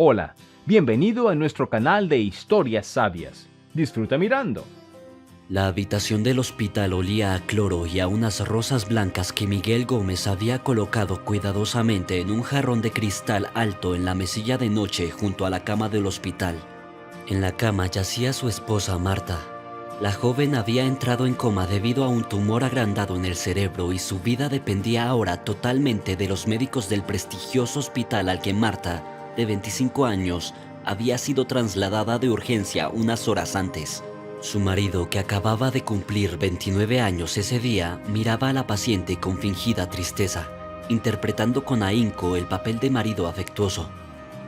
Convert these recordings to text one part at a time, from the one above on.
Hola, bienvenido a nuestro canal de historias sabias. Disfruta mirando. La habitación del hospital olía a cloro y a unas rosas blancas que Miguel Gómez había colocado cuidadosamente en un jarrón de cristal alto en la mesilla de noche junto a la cama del hospital. En la cama yacía su esposa Marta. La joven había entrado en coma debido a un tumor agrandado en el cerebro y su vida dependía ahora totalmente de los médicos del prestigioso hospital al que Marta, de 25 años, había sido trasladada de urgencia unas horas antes. Su marido, que acababa de cumplir 29 años ese día, miraba a la paciente con fingida tristeza, interpretando con ahínco el papel de marido afectuoso.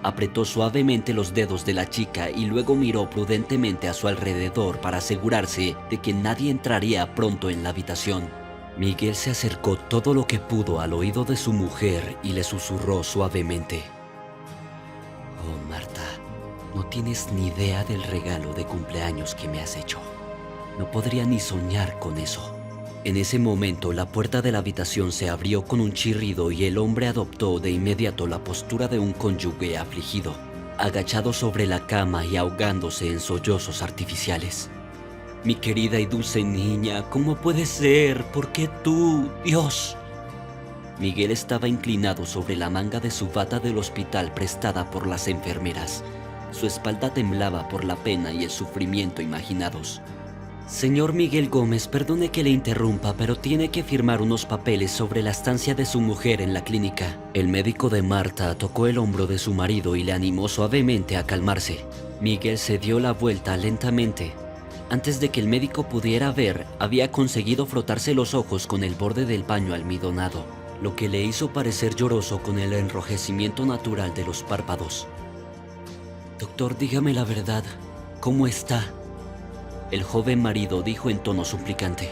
Apretó suavemente los dedos de la chica y luego miró prudentemente a su alrededor para asegurarse de que nadie entraría pronto en la habitación. Miguel se acercó todo lo que pudo al oído de su mujer y le susurró suavemente: «Oh, Marta, no tienes ni idea del regalo de cumpleaños que me has hecho. No podría ni soñar con eso». En ese momento, la puerta de la habitación se abrió con un chirrido y el hombre adoptó de inmediato la postura de un cónyuge afligido, agachado sobre la cama y ahogándose en sollozos artificiales. «Mi querida y dulce niña, ¿cómo puede ser? ¿Por qué tú, Dios?». Miguel estaba inclinado sobre la manga de su bata del hospital prestada por las enfermeras. Su espalda temblaba por la pena y el sufrimiento imaginados. «Señor Miguel Gómez, perdone que le interrumpa, pero tiene que firmar unos papeles sobre la estancia de su mujer en la clínica». El médico de Marta tocó el hombro de su marido y le animó suavemente a calmarse. Miguel se dio la vuelta lentamente. Antes de que el médico pudiera ver, había conseguido frotarse los ojos con el borde del paño almidonado, lo que le hizo parecer lloroso con el enrojecimiento natural de los párpados. «Doctor, dígame la verdad. ¿Cómo está?», el joven marido dijo en tono suplicante.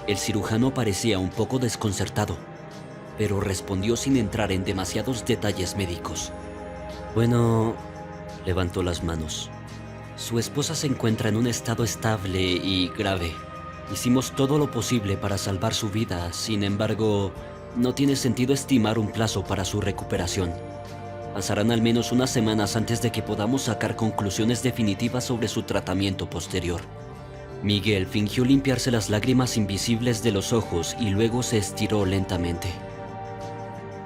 El cirujano parecía un poco desconcertado, pero respondió sin entrar en demasiados detalles médicos. «Bueno», levantó las manos, «su esposa se encuentra en un estado estable y grave. Hicimos todo lo posible para salvar su vida, sin embargo, no tiene sentido estimar un plazo para su recuperación. Pasarán al menos unas semanas antes de que podamos sacar conclusiones definitivas sobre su tratamiento posterior». Miguel fingió limpiarse las lágrimas invisibles de los ojos y luego se estiró lentamente.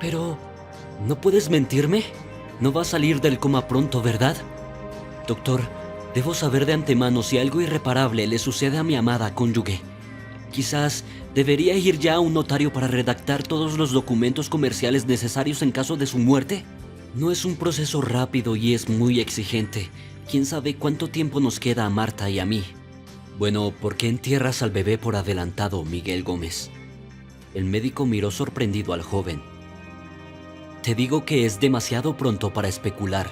«Pero, ¿no puedes mentirme? No va a salir del coma pronto, ¿verdad? Doctor, debo saber de antemano si algo irreparable le sucede a mi amada cónyuge. Quizás debería ir ya a un notario para redactar todos los documentos comerciales necesarios en caso de su muerte. No es un proceso rápido y es muy exigente. ¿Quién sabe cuánto tiempo nos queda a Marta y a mí?». «Bueno, ¿por qué entierras al bebé por adelantado, Miguel Gómez?». El médico miró sorprendido al joven. «Te digo que es demasiado pronto para especular.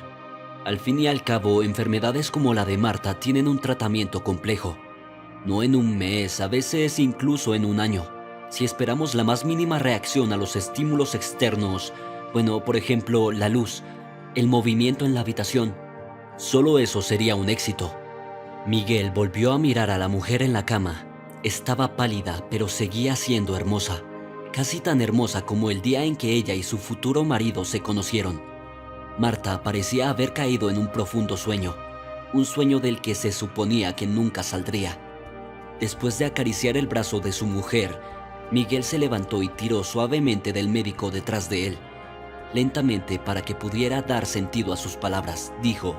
Al fin y al cabo, enfermedades como la de Marta tienen un tratamiento complejo. No en un mes, a veces incluso en un año. Si esperamos la más mínima reacción a los estímulos externos, bueno, por ejemplo, la luz, el movimiento en la habitación, solo eso sería un éxito». Miguel volvió a mirar a la mujer en la cama. Estaba pálida, pero seguía siendo hermosa, casi tan hermosa como el día en que ella y su futuro marido se conocieron. Marta parecía haber caído en un profundo sueño, un sueño del que se suponía que nunca saldría. Después de acariciar el brazo de su mujer, Miguel se levantó y tiró suavemente del médico detrás de él. Lentamente, para que pudiera dar sentido a sus palabras, dijo: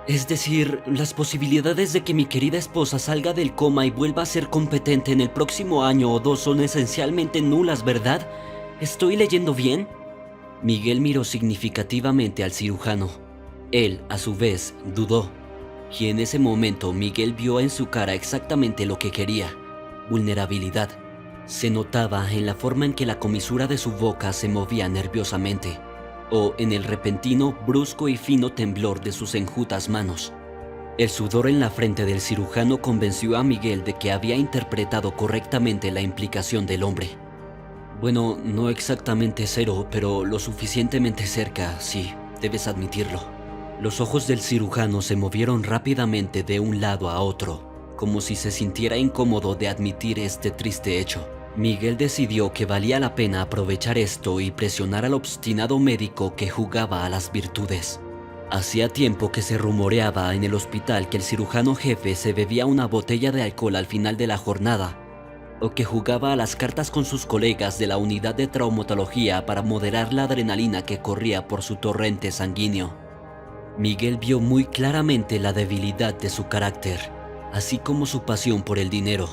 «Es decir, las posibilidades de que mi querida esposa salga del coma y vuelva a ser competente en el próximo año o dos son esencialmente nulas, ¿verdad? ¿Estoy leyendo bien?». Miguel miró significativamente al cirujano. Él, a su vez, dudó. Y en ese momento Miguel vio en su cara exactamente lo que quería: vulnerabilidad. Se notaba en la forma en que la comisura de su boca se movía nerviosamente, o en el repentino, brusco y fino temblor de sus enjutas manos. El sudor en la frente del cirujano convenció a Miguel de que había interpretado correctamente la implicación del hombre. «Bueno, no exactamente cero, pero lo suficientemente cerca, sí, debes admitirlo». Los ojos del cirujano se movieron rápidamente de un lado a otro, como si se sintiera incómodo de admitir este triste hecho. Miguel decidió que valía la pena aprovechar esto y presionar al obstinado médico que jugaba a las virtudes. Hacía tiempo que se rumoreaba en el hospital que el cirujano jefe se bebía una botella de alcohol al final de la jornada, o que jugaba a las cartas con sus colegas de la unidad de traumatología para moderar la adrenalina que corría por su torrente sanguíneo. Miguel vio muy claramente la debilidad de su carácter, así como su pasión por el dinero.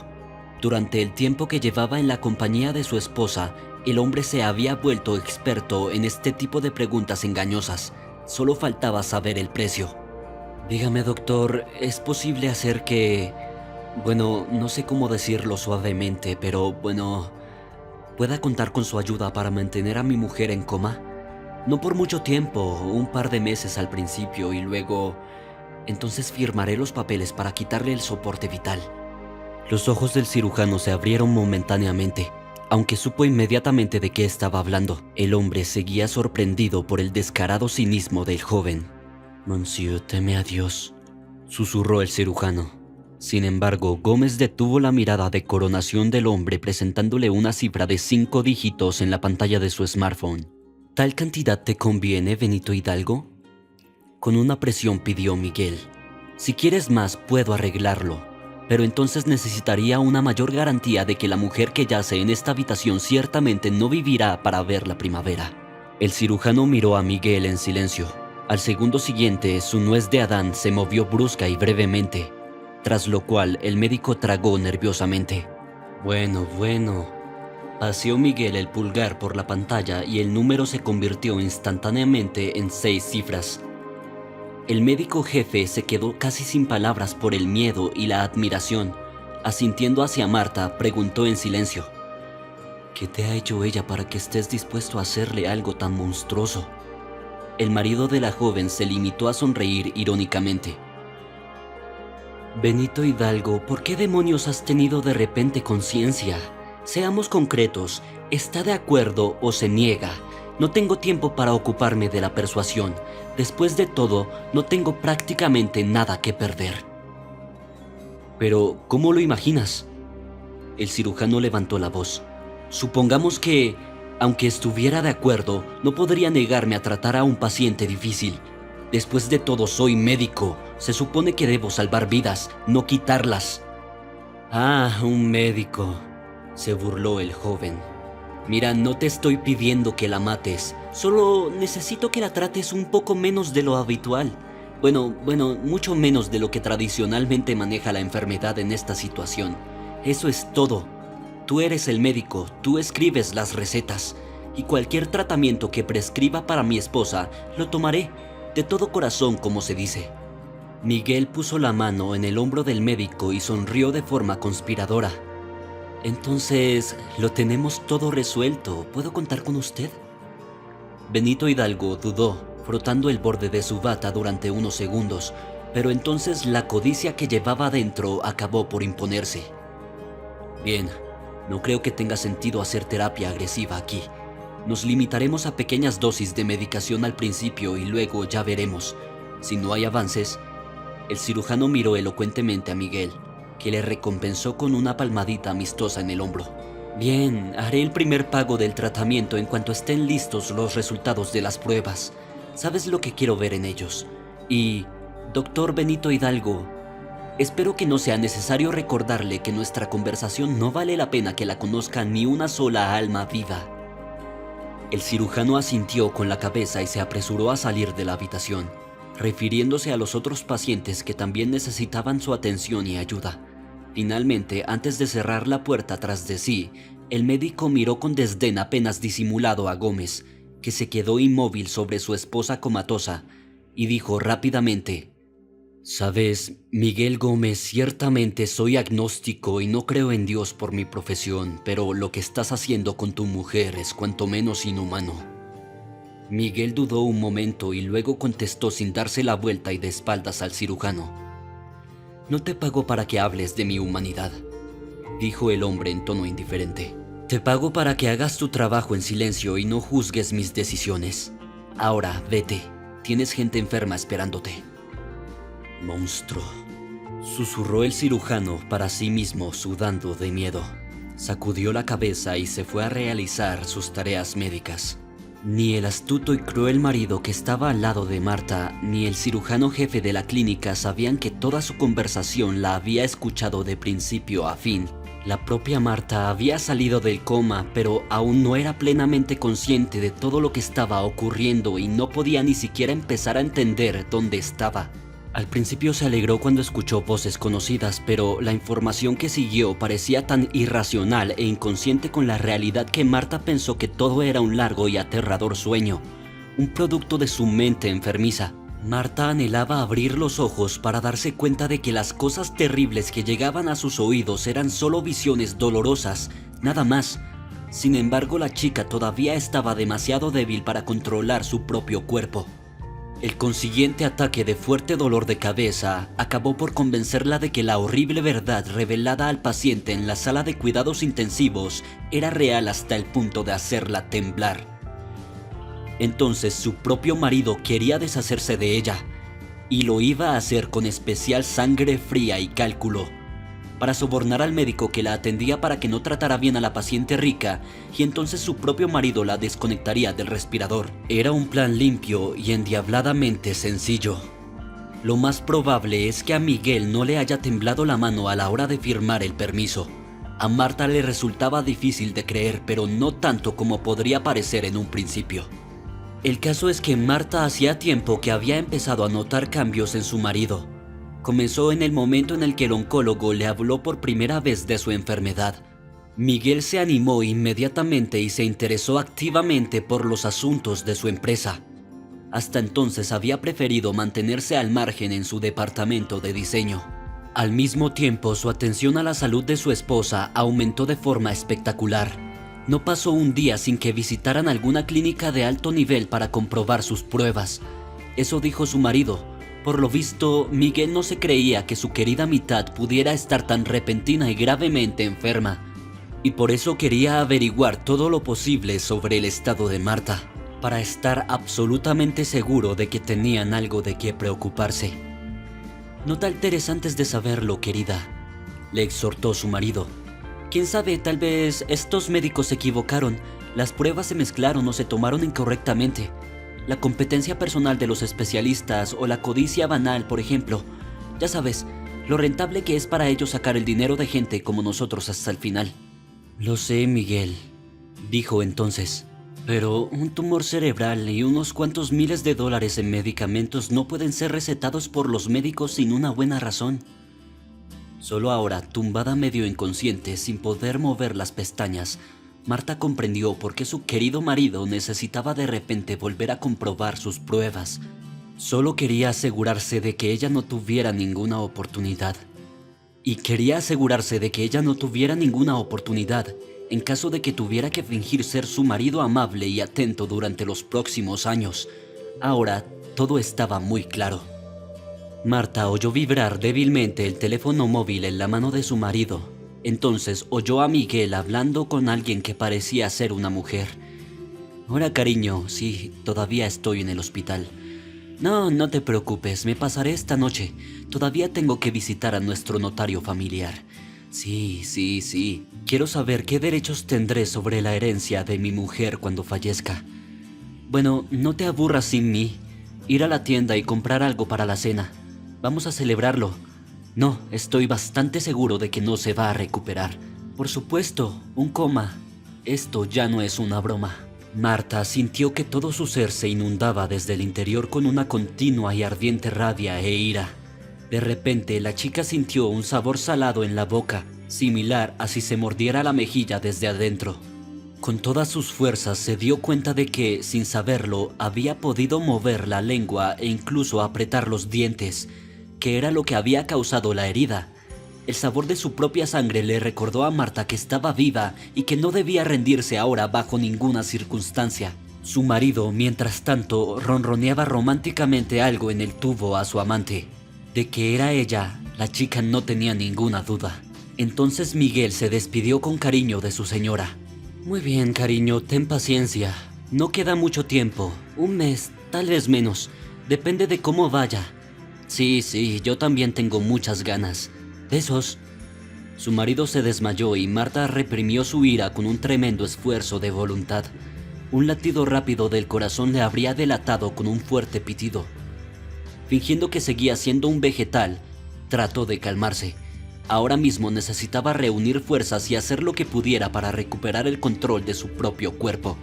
Durante el tiempo que llevaba en la compañía de su esposa, el hombre se había vuelto experto en este tipo de preguntas engañosas. Solo faltaba saber el precio. Dígame, doctor, ¿es posible hacer que... Bueno, no sé cómo decirlo suavemente, pero bueno... ¿pueda contar con su ayuda para mantener a mi mujer en coma? No por mucho tiempo, un par de meses al principio y luego... Entonces firmaré los papeles para quitarle el soporte vital. Los ojos del cirujano se abrieron momentáneamente. Aunque supo inmediatamente de qué estaba hablando, el hombre seguía sorprendido por el descarado cinismo del joven. «Monsieur, teme a Dios», susurró el cirujano. Sin embargo, Gómez detuvo la mirada de coronación del hombre presentándole una cifra de 5 dígitos en la pantalla de su smartphone. «¿Tal cantidad te conviene, Benito Hidalgo?», con una presión pidió Miguel. «Si quieres más, puedo arreglarlo. Pero entonces necesitaría una mayor garantía de que la mujer que yace en esta habitación ciertamente no vivirá para ver la primavera». El cirujano miró a Miguel en silencio. Al segundo siguiente, su nuez de Adán se movió brusca y brevemente, tras lo cual el médico tragó nerviosamente. Bueno. Paseó Miguel el pulgar por la pantalla y el número se convirtió instantáneamente en 6 cifras. El médico jefe se quedó casi sin palabras por el miedo y la admiración. Asintiendo hacia Marta, preguntó en silencio: «¿Qué te ha hecho ella para que estés dispuesto a hacerle algo tan monstruoso?». El marido de la joven se limitó a sonreír irónicamente. «Benito Hidalgo, ¿por qué demonios has tenido de repente conciencia? Seamos concretos, ¿está de acuerdo o se niega? No tengo tiempo para ocuparme de la persuasión. Después de todo, no tengo prácticamente nada que perder». «Pero, ¿cómo lo imaginas?». El cirujano levantó la voz. «Supongamos que, aunque estuviera de acuerdo, no podría negarme a tratar a un paciente difícil. Después de todo, soy médico. Se supone que debo salvar vidas, no quitarlas». «Ah, un médico», se burló el joven. «Mira, no te estoy pidiendo que la mates, solo necesito que la trates un poco menos de lo habitual. Bueno, mucho menos de lo que tradicionalmente maneja la enfermedad en esta situación. Eso es todo. Tú eres el médico, tú escribes las recetas, y cualquier tratamiento que prescriba para mi esposa, lo tomaré, de todo corazón, como se dice». Miguel puso la mano en el hombro del médico y sonrió de forma conspiradora. «Entonces, lo tenemos todo resuelto. ¿Puedo contar con usted?». Benito Hidalgo dudó, frotando el borde de su bata durante unos segundos, pero entonces la codicia que llevaba adentro acabó por imponerse. «Bien, no creo que tenga sentido hacer terapia agresiva aquí. Nos limitaremos a pequeñas dosis de medicación al principio y luego ya veremos. Si no hay avances». El cirujano miró elocuentemente a Miguel, que le recompensó con una palmadita amistosa en el hombro. «Bien, haré el primer pago del tratamiento en cuanto estén listos los resultados de las pruebas. Sabes lo que quiero ver en ellos. Y, doctor Benito Hidalgo, espero que no sea necesario recordarle que nuestra conversación no vale la pena que la conozca ni una sola alma viva». El cirujano asintió con la cabeza y se apresuró a salir de la habitación, refiriéndose a los otros pacientes que también necesitaban su atención y ayuda. Finalmente, antes de cerrar la puerta tras de sí, el médico miró con desdén apenas disimulado a Gómez, que se quedó inmóvil sobre su esposa comatosa, y dijo rápidamente: «Sabes, Miguel Gómez, ciertamente soy agnóstico y no creo en Dios por mi profesión, pero lo que estás haciendo con tu mujer es cuanto menos inhumano». Miguel dudó un momento y luego contestó sin darse la vuelta y de espaldas al cirujano: «No te pago para que hables de mi humanidad», dijo el hombre en tono indiferente. «Te pago para que hagas tu trabajo en silencio y no juzgues mis decisiones. Ahora, vete. Tienes gente enferma esperándote». «Monstruo», susurró el cirujano para sí mismo, sudando de miedo. Sacudió la cabeza y se fue a realizar sus tareas médicas. Ni el astuto y cruel marido que estaba al lado de Marta, ni el cirujano jefe de la clínica sabían que toda su conversación la había escuchado de principio a fin. La propia Marta había salido del coma, pero aún no era plenamente consciente de todo lo que estaba ocurriendo y no podía ni siquiera empezar a entender dónde estaba. Al principio se alegró cuando escuchó voces conocidas, pero la información que siguió parecía tan irracional e inconsciente con la realidad que Marta pensó que todo era un largo y aterrador sueño, un producto de su mente enfermiza. Marta anhelaba abrir los ojos para darse cuenta de que las cosas terribles que llegaban a sus oídos eran solo visiones dolorosas, nada más. Sin embargo, la chica todavía estaba demasiado débil para controlar su propio cuerpo. El consiguiente ataque de fuerte dolor de cabeza acabó por convencerla de que la horrible verdad revelada al paciente en la sala de cuidados intensivos era real hasta el punto de hacerla temblar. Entonces su propio marido quería deshacerse de ella, y lo iba a hacer con especial sangre fría y cálculo, para sobornar al médico que la atendía para que no tratara bien a la paciente rica, y entonces su propio marido la desconectaría del respirador. Era un plan limpio y endiabladamente sencillo. Lo más probable es que a Miguel no le haya temblado la mano a la hora de firmar el permiso. A Marta le resultaba difícil de creer, pero no tanto como podría parecer en un principio. El caso es que Marta hacía tiempo que había empezado a notar cambios en su marido. Comenzó en el momento en el que el oncólogo le habló por primera vez de su enfermedad. Miguel se animó inmediatamente y se interesó activamente por los asuntos de su empresa. Hasta entonces había preferido mantenerse al margen en su departamento de diseño. Al mismo tiempo, su atención a la salud de su esposa aumentó de forma espectacular. No pasó un día sin que visitaran alguna clínica de alto nivel para comprobar sus pruebas. Eso dijo su marido. Por lo visto, Miguel no se creía que su querida mitad pudiera estar tan repentina y gravemente enferma, y por eso quería averiguar todo lo posible sobre el estado de Marta, para estar absolutamente seguro de que tenían algo de qué preocuparse. No te alteres antes de saberlo, querida, le exhortó su marido. Quién sabe, tal vez estos médicos se equivocaron, las pruebas se mezclaron o se tomaron incorrectamente. La competencia personal de los especialistas o la codicia banal, por ejemplo. Ya sabes, lo rentable que es para ellos sacar el dinero de gente como nosotros hasta el final. Lo sé, Miguel, dijo entonces, pero un tumor cerebral y unos cuantos miles de dólares en medicamentos no pueden ser recetados por los médicos sin una buena razón. Solo ahora, tumbada medio inconsciente, sin poder mover las pestañas, Marta comprendió por qué su querido marido necesitaba de repente volver a comprobar sus pruebas. Solo quería asegurarse de que ella no tuviera ninguna oportunidad. Y quería asegurarse de que ella no tuviera ninguna oportunidad en caso de que tuviera que fingir ser su marido amable y atento durante los próximos años. Ahora, todo estaba muy claro. Marta oyó vibrar débilmente el teléfono móvil en la mano de su marido. Entonces oyó a Miguel hablando con alguien que parecía ser una mujer. Hola, cariño, sí, todavía estoy en el hospital. No te preocupes, me pasaré esta noche. Todavía tengo que visitar a nuestro notario familiar. Sí. Quiero saber qué derechos tendré sobre la herencia de mi mujer cuando fallezca. Bueno, no te aburras sin mí. Ir a la tienda y comprar algo para la cena. Vamos a celebrarlo. No, estoy bastante seguro de que no se va a recuperar. Por supuesto, un coma. Esto ya no es una broma. Marta sintió que todo su ser se inundaba desde el interior con una continua y ardiente rabia e ira. De repente, la chica sintió un sabor salado en la boca, similar a si se mordiera la mejilla desde adentro. Con todas sus fuerzas se dio cuenta de que, sin saberlo, había podido mover la lengua e incluso apretar los dientes, que era lo que había causado la herida. El sabor de su propia sangre le recordó a Marta que estaba viva y que no debía rendirse ahora bajo ninguna circunstancia. Su marido, mientras tanto, ronroneaba románticamente algo en el tubo a su amante. De que era ella, la chica no tenía ninguna duda. Entonces Miguel se despidió con cariño de su señora. Muy bien, cariño, ten paciencia. No queda mucho tiempo, un mes, tal vez menos. Depende de cómo vaya. Sí, yo también tengo muchas ganas. Besos. Su marido se desmayó y Marta reprimió su ira con un tremendo esfuerzo de voluntad. Un latido rápido del corazón le habría delatado con un fuerte pitido. Fingiendo que seguía siendo un vegetal, trató de calmarse. Ahora mismo necesitaba reunir fuerzas y hacer lo que pudiera para recuperar el control de su propio cuerpo.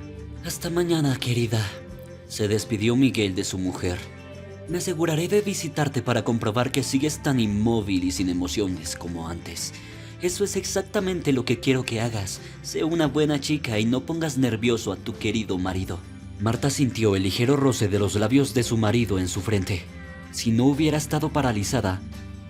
«Hasta mañana, querida», se despidió Miguel de su mujer. «Me aseguraré de visitarte para comprobar que sigues tan inmóvil y sin emociones como antes. Eso es exactamente lo que quiero que hagas. Sé una buena chica y no pongas nervioso a tu querido marido». Marta sintió el ligero roce de los labios de su marido en su frente. Si no hubiera estado paralizada,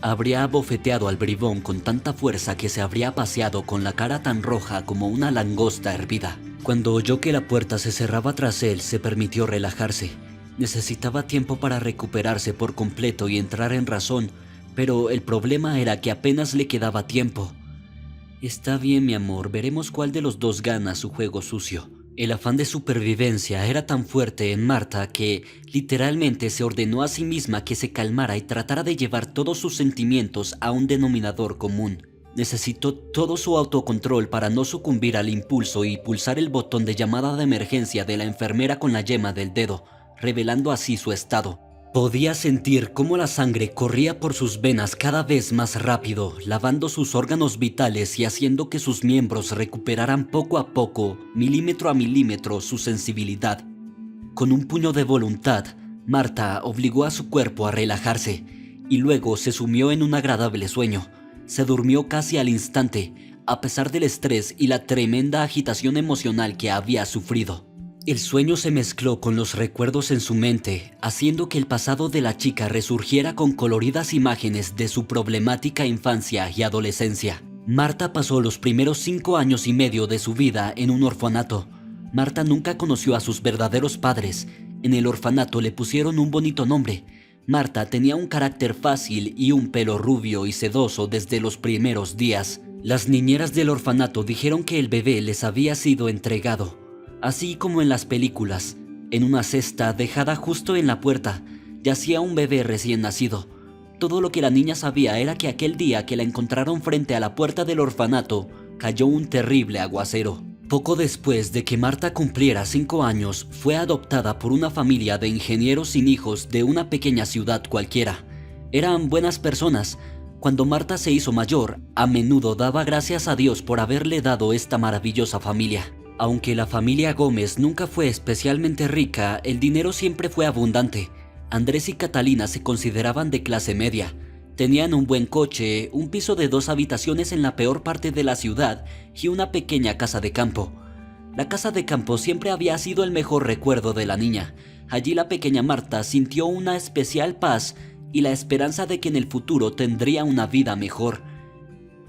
habría abofeteado al bribón con tanta fuerza que se habría paseado con la cara tan roja como una langosta hervida. Cuando oyó que la puerta se cerraba tras él, se permitió relajarse. Necesitaba tiempo para recuperarse por completo y entrar en razón, pero el problema era que apenas le quedaba tiempo. «Está bien, mi amor, veremos cuál de los dos gana su juego sucio». El afán de supervivencia era tan fuerte en Marta que literalmente se ordenó a sí misma que se calmara y tratara de llevar todos sus sentimientos a un denominador común. Necesitó todo su autocontrol para no sucumbir al impulso y pulsar el botón de llamada de emergencia de la enfermera con la yema del dedo, revelando así su estado. Podía sentir cómo la sangre corría por sus venas cada vez más rápido, lavando sus órganos vitales y haciendo que sus miembros recuperaran poco a poco, milímetro a milímetro, su sensibilidad. Con un puño de voluntad, Marta obligó a su cuerpo a relajarse y luego se sumió en un agradable sueño. Se durmió casi al instante, a pesar del estrés y la tremenda agitación emocional que había sufrido. El sueño se mezcló con los recuerdos en su mente, haciendo que el pasado de la chica resurgiera con coloridas imágenes de su problemática infancia y adolescencia. Marta pasó los primeros 5 años y medio de su vida en un orfanato. Marta nunca conoció a sus verdaderos padres. En el orfanato le pusieron un bonito nombre. Marta tenía un carácter fácil y un pelo rubio y sedoso desde los primeros días. Las niñeras del orfanato dijeron que el bebé les había sido entregado. Así como en las películas, en una cesta dejada justo en la puerta, yacía un bebé recién nacido. Todo lo que la niña sabía era que aquel día que la encontraron frente a la puerta del orfanato, cayó un terrible aguacero. Poco después de que Marta cumpliera 5 años, fue adoptada por una familia de ingenieros sin hijos de una pequeña ciudad cualquiera. Eran buenas personas. Cuando Marta se hizo mayor, a menudo daba gracias a Dios por haberle dado esta maravillosa familia. Aunque la familia Gómez nunca fue especialmente rica, el dinero siempre fue abundante. Andrés y Catalina se consideraban de clase media. Tenían un buen coche, un piso de 2 habitaciones en la peor parte de la ciudad y una pequeña casa de campo. La casa de campo siempre había sido el mejor recuerdo de la niña. Allí la pequeña Marta sintió una especial paz y la esperanza de que en el futuro tendría una vida mejor.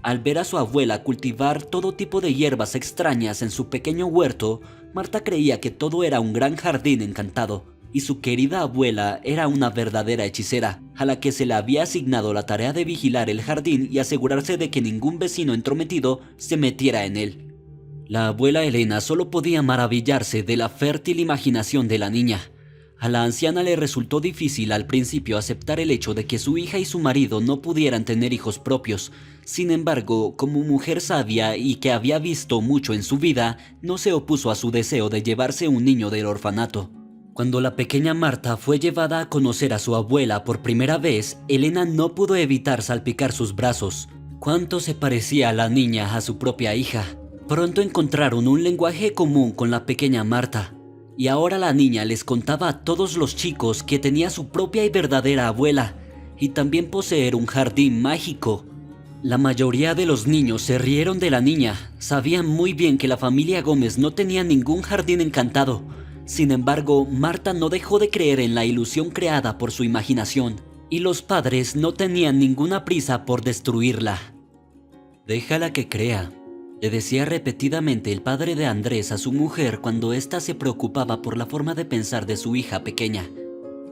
Al ver a su abuela cultivar todo tipo de hierbas extrañas en su pequeño huerto, Marta creía que todo era un gran jardín encantado, y su querida abuela era una verdadera hechicera, a la que se le había asignado la tarea de vigilar el jardín y asegurarse de que ningún vecino entrometido se metiera en él. La abuela Elena solo podía maravillarse de la fértil imaginación de la niña. A la anciana le resultó difícil al principio aceptar el hecho de que su hija y su marido no pudieran tener hijos propios. Sin embargo, como mujer sabia y que había visto mucho en su vida, no se opuso a su deseo de llevarse un niño del orfanato. Cuando la pequeña Marta fue llevada a conocer a su abuela por primera vez, Elena no pudo evitar salpicar sus brazos. Cuánto se parecía la niña a su propia hija. Pronto encontraron un lenguaje común con la pequeña Marta. Y ahora la niña les contaba a todos los chicos que tenía su propia y verdadera abuela, y también poseer un jardín mágico. La mayoría de los niños se rieron de la niña. Sabían muy bien que la familia Gómez no tenía ningún jardín encantado. Sin embargo, Marta no dejó de creer en la ilusión creada por su imaginación, y los padres no tenían ninguna prisa por destruirla. «Déjala que crea», le decía repetidamente el padre de Andrés a su mujer cuando ésta se preocupaba por la forma de pensar de su hija pequeña.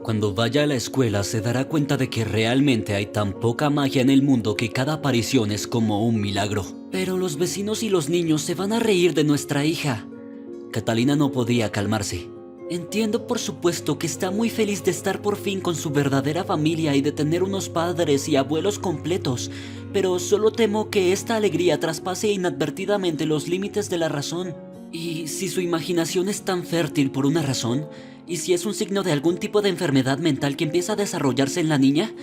«Cuando vaya a la escuela se dará cuenta de que realmente hay tan poca magia en el mundo que cada aparición es como un milagro». «Pero los vecinos y los niños se van a reír de nuestra hija». Catalina no podía calmarse. «Entiendo por supuesto que está muy feliz de estar por fin con su verdadera familia y de tener unos padres y abuelos completos, pero solo temo que esta alegría traspase inadvertidamente los límites de la razón. ¿Y si su imaginación es tan fértil por una razón? ¿Y si es un signo de algún tipo de enfermedad mental que empieza a desarrollarse en la niña?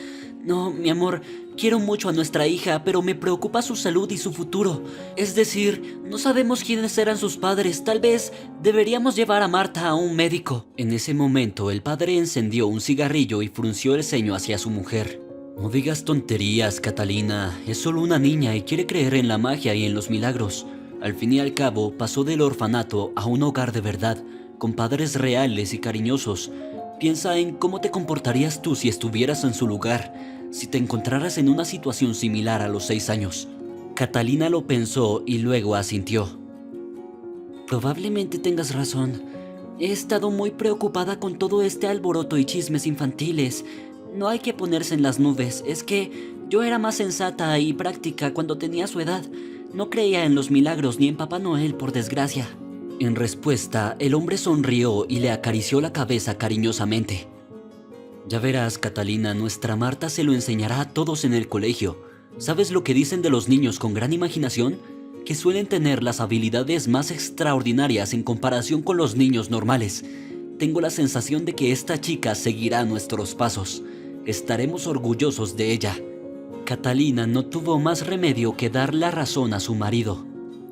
No, mi amor, quiero mucho a nuestra hija, pero me preocupa su salud y su futuro. Es decir, no sabemos quiénes eran sus padres. Tal vez deberíamos llevar a Marta a un médico. En ese momento, el padre encendió un cigarrillo y frunció el ceño hacia su mujer. No digas tonterías, Catalina. Es solo una niña y quiere creer en la magia y en los milagros. Al fin y al cabo, pasó del orfanato a un hogar de verdad, con padres reales y cariñosos. Piensa en cómo te comportarías tú si estuvieras en su lugar, si te encontraras en una situación similar a los 6 años. Catalina lo pensó y luego asintió. Probablemente tengas razón. He estado muy preocupada con todo este alboroto y chismes infantiles. No hay que ponerse en las nubes. Es que yo era más sensata y práctica cuando tenía su edad. No creía en los milagros ni en Papá Noel, por desgracia. En respuesta, el hombre sonrió y le acarició la cabeza cariñosamente. Ya verás, Catalina, nuestra Marta se lo enseñará a todos en el colegio. ¿Sabes lo que dicen de los niños con gran imaginación? Que suelen tener las habilidades más extraordinarias en comparación con los niños normales. Tengo la sensación de que esta chica seguirá nuestros pasos. Estaremos orgullosos de ella. Catalina no tuvo más remedio que dar la razón a su marido.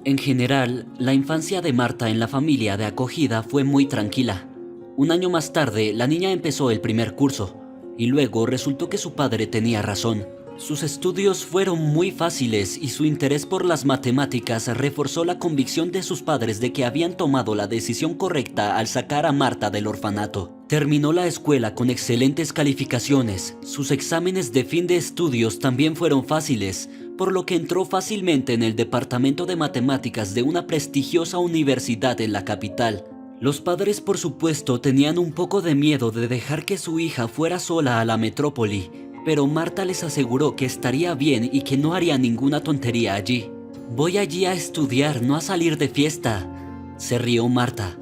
En general, la infancia de Marta en la familia de acogida fue muy tranquila. Un año más tarde, la niña empezó el primer curso, y luego resultó que su padre tenía razón. Sus estudios fueron muy fáciles y su interés por las matemáticas reforzó la convicción de sus padres de que habían tomado la decisión correcta al sacar a Marta del orfanato. Terminó la escuela con excelentes calificaciones. Sus exámenes de fin de estudios también fueron fáciles, por lo que entró fácilmente en el departamento de matemáticas de una prestigiosa universidad en la capital. Los padres, por supuesto, tenían un poco de miedo de dejar que su hija fuera sola a la metrópoli, pero Marta les aseguró que estaría bien y que no haría ninguna tontería allí. «Voy allí a estudiar, no a salir de fiesta», se rió Marta.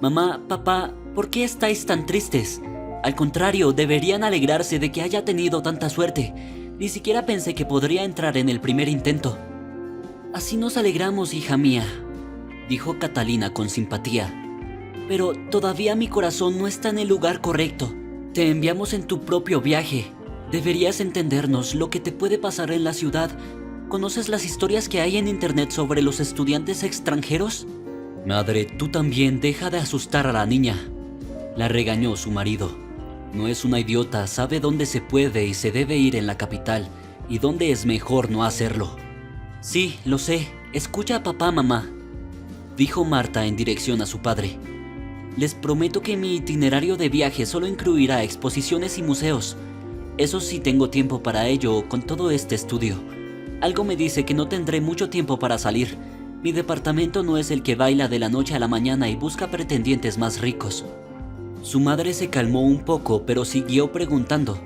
«Mamá, papá, ¿por qué estáis tan tristes? Al contrario, deberían alegrarse de que haya tenido tanta suerte. Ni siquiera pensé que podría entrar en el primer intento». «Así nos alegramos, hija mía», dijo Catalina con simpatía. «Pero todavía mi corazón no está en el lugar correcto. Te enviamos en tu propio viaje. Deberías entendernos lo que te puede pasar en la ciudad. ¿Conoces las historias que hay en internet sobre los estudiantes extranjeros?» «Madre, tú también deja de asustar a la niña», la regañó su marido. «No es una idiota, sabe dónde se puede y se debe ir en la capital, y dónde es mejor no hacerlo». «Sí, lo sé. Escucha a papá, mamá», dijo Marta en dirección a su padre. «Les prometo que mi itinerario de viaje solo incluirá exposiciones y museos. Eso sí, tengo tiempo para ello con todo este estudio. Algo me dice que no tendré mucho tiempo para salir. Mi departamento no es el que baila de la noche a la mañana y busca pretendientes más ricos». Su madre se calmó un poco, pero siguió preguntando.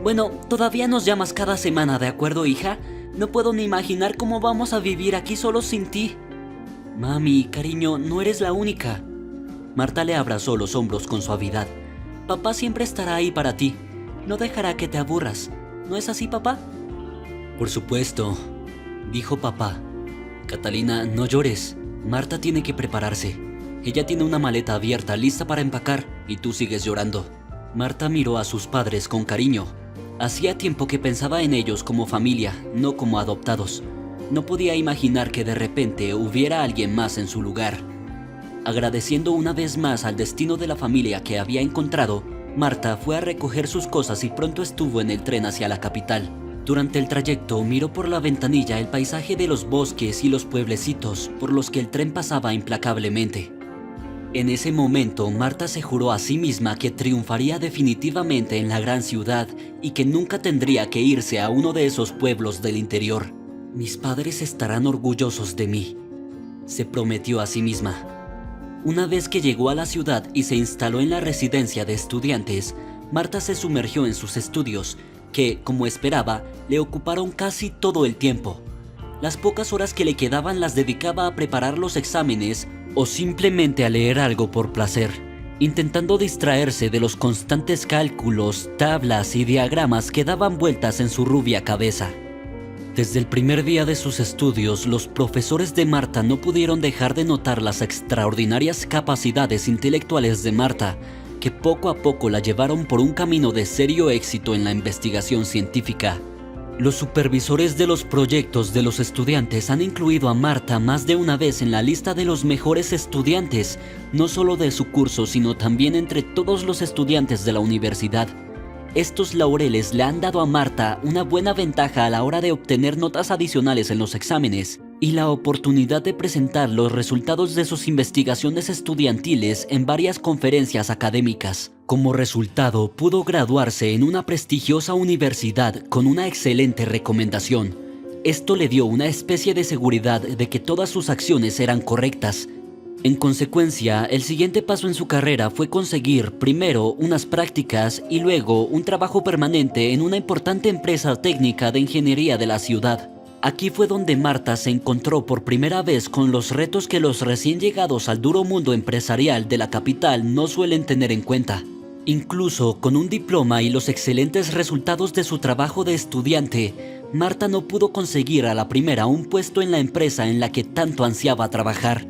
«Bueno, todavía nos llamas cada semana, ¿de acuerdo, hija? No puedo ni imaginar cómo vamos a vivir aquí solos sin ti». «Mami, cariño, no eres la única». Marta le abrazó los hombros con suavidad. «Papá siempre estará ahí para ti. No dejará que te aburras. ¿No es así, papá?» «Por supuesto», dijo papá. «Catalina, no llores. Marta tiene que prepararse. Ella tiene una maleta abierta, lista para empacar, y tú sigues llorando». Marta miró a sus padres con cariño. Hacía tiempo que pensaba en ellos como familia, no como adoptados. No podía imaginar que de repente hubiera alguien más en su lugar. Agradeciendo una vez más al destino de la familia que había encontrado, Marta fue a recoger sus cosas y pronto estuvo en el tren hacia la capital. Durante el trayecto miró por la ventanilla el paisaje de los bosques y los pueblecitos por los que el tren pasaba implacablemente. En ese momento, Marta se juró a sí misma que triunfaría definitivamente en la gran ciudad y que nunca tendría que irse a uno de esos pueblos del interior. «Mis padres estarán orgullosos de mí», se prometió a sí misma. Una vez que llegó a la ciudad y se instaló en la residencia de estudiantes, Marta se sumergió en sus estudios, que, como esperaba, le ocuparon casi todo el tiempo. Las pocas horas que le quedaban las dedicaba a preparar los exámenes o simplemente a leer algo por placer, intentando distraerse de los constantes cálculos, tablas y diagramas que daban vueltas en su rubia cabeza. Desde el primer día de sus estudios, los profesores de Marta no pudieron dejar de notar las extraordinarias capacidades intelectuales de Marta, que poco a poco la llevaron por un camino de serio éxito en la investigación científica. Los supervisores de los proyectos de los estudiantes han incluido a Marta más de una vez en la lista de los mejores estudiantes, no solo de su curso, sino también entre todos los estudiantes de la universidad. Estos laureles le han dado a Marta una buena ventaja a la hora de obtener notas adicionales en los exámenes y la oportunidad de presentar los resultados de sus investigaciones estudiantiles en varias conferencias académicas. Como resultado, pudo graduarse en una prestigiosa universidad con una excelente recomendación. Esto le dio una especie de seguridad de que todas sus acciones eran correctas. En consecuencia, el siguiente paso en su carrera fue conseguir primero unas prácticas y luego un trabajo permanente en una importante empresa técnica de ingeniería de la ciudad. Aquí fue donde Marta se encontró por primera vez con los retos que los recién llegados al duro mundo empresarial de la capital no suelen tener en cuenta. Incluso con un diploma y los excelentes resultados de su trabajo de estudiante, Marta no pudo conseguir a la primera un puesto en la empresa en la que tanto ansiaba trabajar.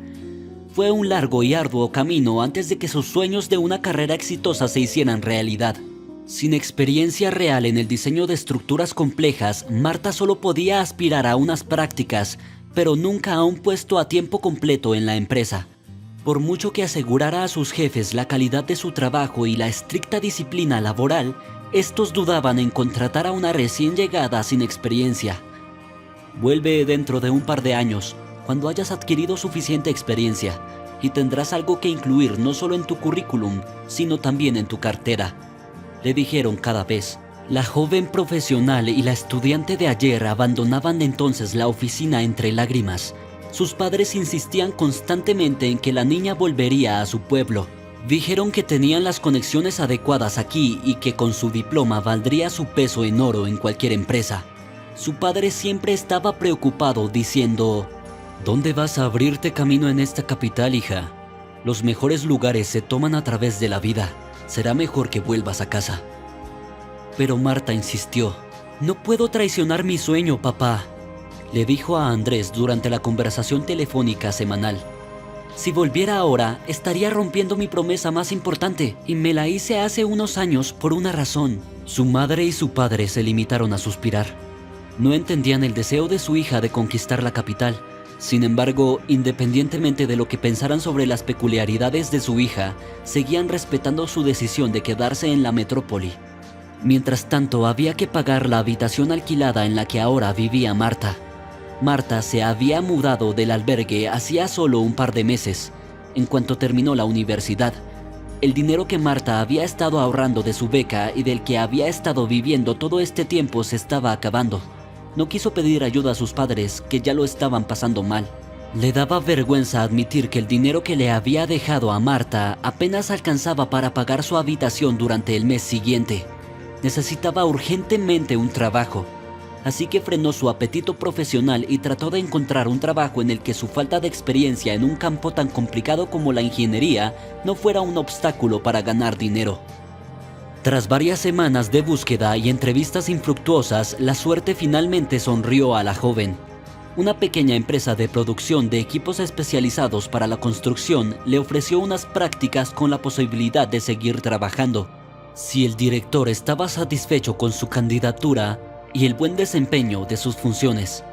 Fue un largo y arduo camino antes de que sus sueños de una carrera exitosa se hicieran realidad. Sin experiencia real en el diseño de estructuras complejas, Marta solo podía aspirar a unas prácticas, pero nunca a un puesto a tiempo completo en la empresa. Por mucho que asegurara a sus jefes la calidad de su trabajo y la estricta disciplina laboral, estos dudaban en contratar a una recién llegada sin experiencia. Vuelve dentro de un par de años, cuando hayas adquirido suficiente experiencia, y tendrás algo que incluir no solo en tu currículum, sino también en tu cartera, le dijeron cada vez. La joven profesional y la estudiante de ayer abandonaban entonces la oficina entre lágrimas. Sus padres insistían constantemente en que la niña volvería a su pueblo. Dijeron que tenían las conexiones adecuadas aquí y que con su diploma valdría su peso en oro en cualquier empresa. Su padre siempre estaba preocupado diciendo: ¿dónde vas a abrirte camino en esta capital, hija? Los mejores lugares se toman a través de la vida. Será mejor que vuelvas a casa. Pero Marta insistió. No puedo traicionar mi sueño, papá, le dijo a Andrés durante la conversación telefónica semanal. Si volviera ahora, estaría rompiendo mi promesa más importante, y me la hice hace unos años por una razón. Su madre y su padre se limitaron a suspirar. No entendían el deseo de su hija de conquistar la capital. Sin embargo, independientemente de lo que pensaran sobre las peculiaridades de su hija, seguían respetando su decisión de quedarse en la metrópoli. Mientras tanto, había que pagar la habitación alquilada en la que ahora vivía Marta. Marta se había mudado del albergue hacía solo un par de meses, en cuanto terminó la universidad. El dinero que Marta había estado ahorrando de su beca y del que había estado viviendo todo este tiempo se estaba acabando. No quiso pedir ayuda a sus padres, que ya lo estaban pasando mal. Le daba vergüenza admitir que el dinero que le había dejado a Marta apenas alcanzaba para pagar su habitación durante el mes siguiente. Necesitaba urgentemente un trabajo, así que frenó su apetito profesional y trató de encontrar un trabajo en el que su falta de experiencia en un campo tan complicado como la ingeniería no fuera un obstáculo para ganar dinero. Tras varias semanas de búsqueda y entrevistas infructuosas, la suerte finalmente sonrió a la joven. Una pequeña empresa de producción de equipos especializados para la construcción le ofreció unas prácticas con la posibilidad de seguir trabajando. Si el director estaba satisfecho con su candidatura y el buen desempeño de sus funciones.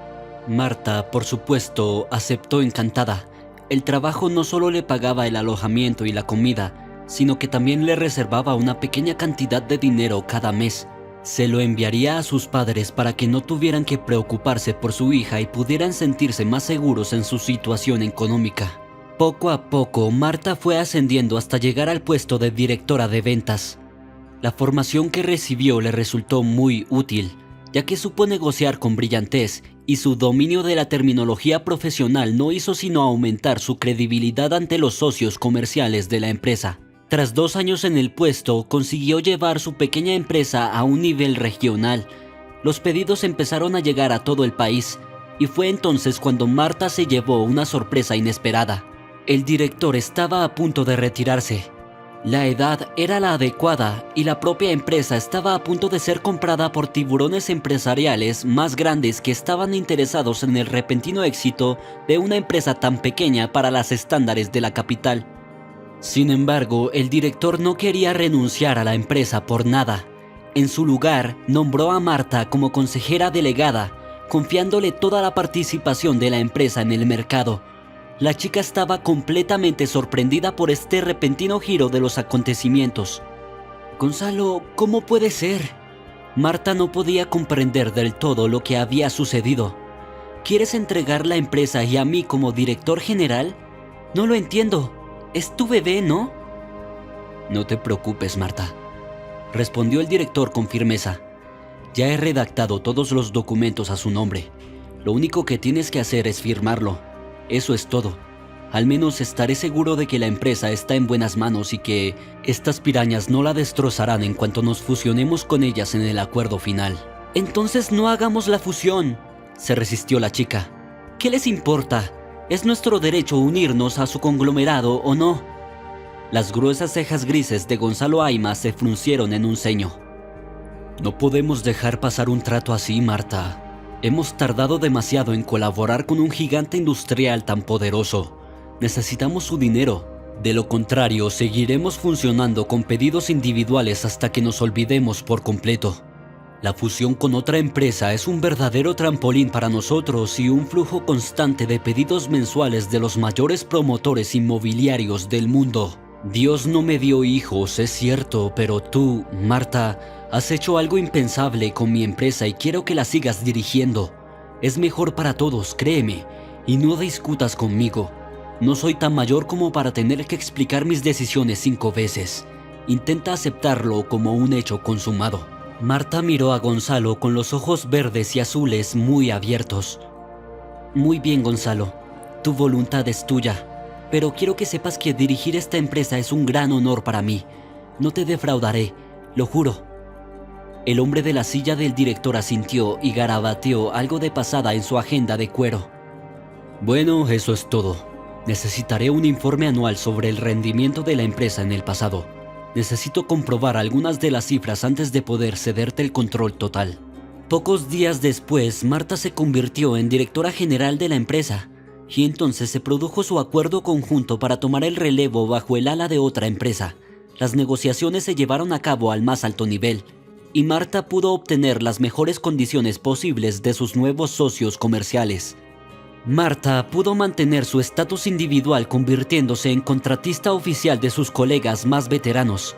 Marta, por supuesto, aceptó encantada. El trabajo no solo le pagaba el alojamiento y la comida, sino que también le reservaba una pequeña cantidad de dinero cada mes. Se lo enviaría a sus padres para que no tuvieran que preocuparse por su hija y pudieran sentirse más seguros en su situación económica. Poco a poco, Marta fue ascendiendo hasta llegar al puesto de directora de ventas. La formación que recibió le resultó muy útil, ya que supo negociar con brillantez y su dominio de la terminología profesional no hizo sino aumentar su credibilidad ante los socios comerciales de la empresa. Tras 2 años en el puesto, consiguió llevar su pequeña empresa a un nivel regional. Los pedidos empezaron a llegar a todo el país, y fue entonces cuando Marta se llevó una sorpresa inesperada. El director estaba a punto de retirarse. La edad era la adecuada y la propia empresa estaba a punto de ser comprada por tiburones empresariales más grandes que estaban interesados en el repentino éxito de una empresa tan pequeña para los estándares de la capital. Sin embargo, el director no quería renunciar a la empresa por nada. En su lugar, nombró a Marta como consejera delegada, confiándole toda la participación de la empresa en el mercado. La chica estaba completamente sorprendida por este repentino giro de los acontecimientos. Gonzalo, ¿cómo puede ser? Marta no podía comprender del todo lo que había sucedido. ¿Quieres entregar la empresa y a mí como director general? No lo entiendo. Es tu bebé, ¿no? No te preocupes, Marta, respondió el director con firmeza. Ya he redactado todos los documentos a su nombre. Lo único que tienes que hacer es firmarlo. Eso es todo. Al menos estaré seguro de que la empresa está en buenas manos y que estas pirañas no la destrozarán en cuanto nos fusionemos con ellas en el acuerdo final. Entonces no hagamos la fusión, se resistió la chica. ¿Qué les importa? ¿Es nuestro derecho unirnos a su conglomerado o no? Las gruesas cejas grises de Gonzalo Ayma se fruncieron en un ceño. No podemos dejar pasar un trato así, Marta. Hemos tardado demasiado en colaborar con un gigante industrial tan poderoso. Necesitamos su dinero. De lo contrario, seguiremos funcionando con pedidos individuales hasta que nos olvidemos por completo. La fusión con otra empresa es un verdadero trampolín para nosotros y un flujo constante de pedidos mensuales de los mayores promotores inmobiliarios del mundo. Dios no me dio hijos, es cierto, pero tú, Marta, has hecho algo impensable con mi empresa y quiero que la sigas dirigiendo. Es mejor para todos, créeme, y no discutas conmigo. No soy tan mayor como para tener que explicar mis decisiones 5 veces. Intenta aceptarlo como un hecho consumado. Marta miró a Gonzalo con los ojos verdes y azules muy abiertos. Muy bien, Gonzalo, tu voluntad es tuya. Pero quiero que sepas que dirigir esta empresa es un gran honor para mí. No te defraudaré, lo juro. El hombre de la silla del director asintió y garabateó algo de pasada en su agenda de cuero. Bueno, eso es todo. Necesitaré un informe anual sobre el rendimiento de la empresa en el pasado. Necesito comprobar algunas de las cifras antes de poder cederte el control total. Pocos días después, Marta se convirtió en directora general de la empresa. Y entonces se produjo su acuerdo conjunto para tomar el relevo bajo el ala de otra empresa. Las negociaciones se llevaron a cabo al más alto nivel, y Marta pudo obtener las mejores condiciones posibles de sus nuevos socios comerciales. Marta pudo mantener su estatus individual convirtiéndose en contratista oficial de sus colegas más veteranos.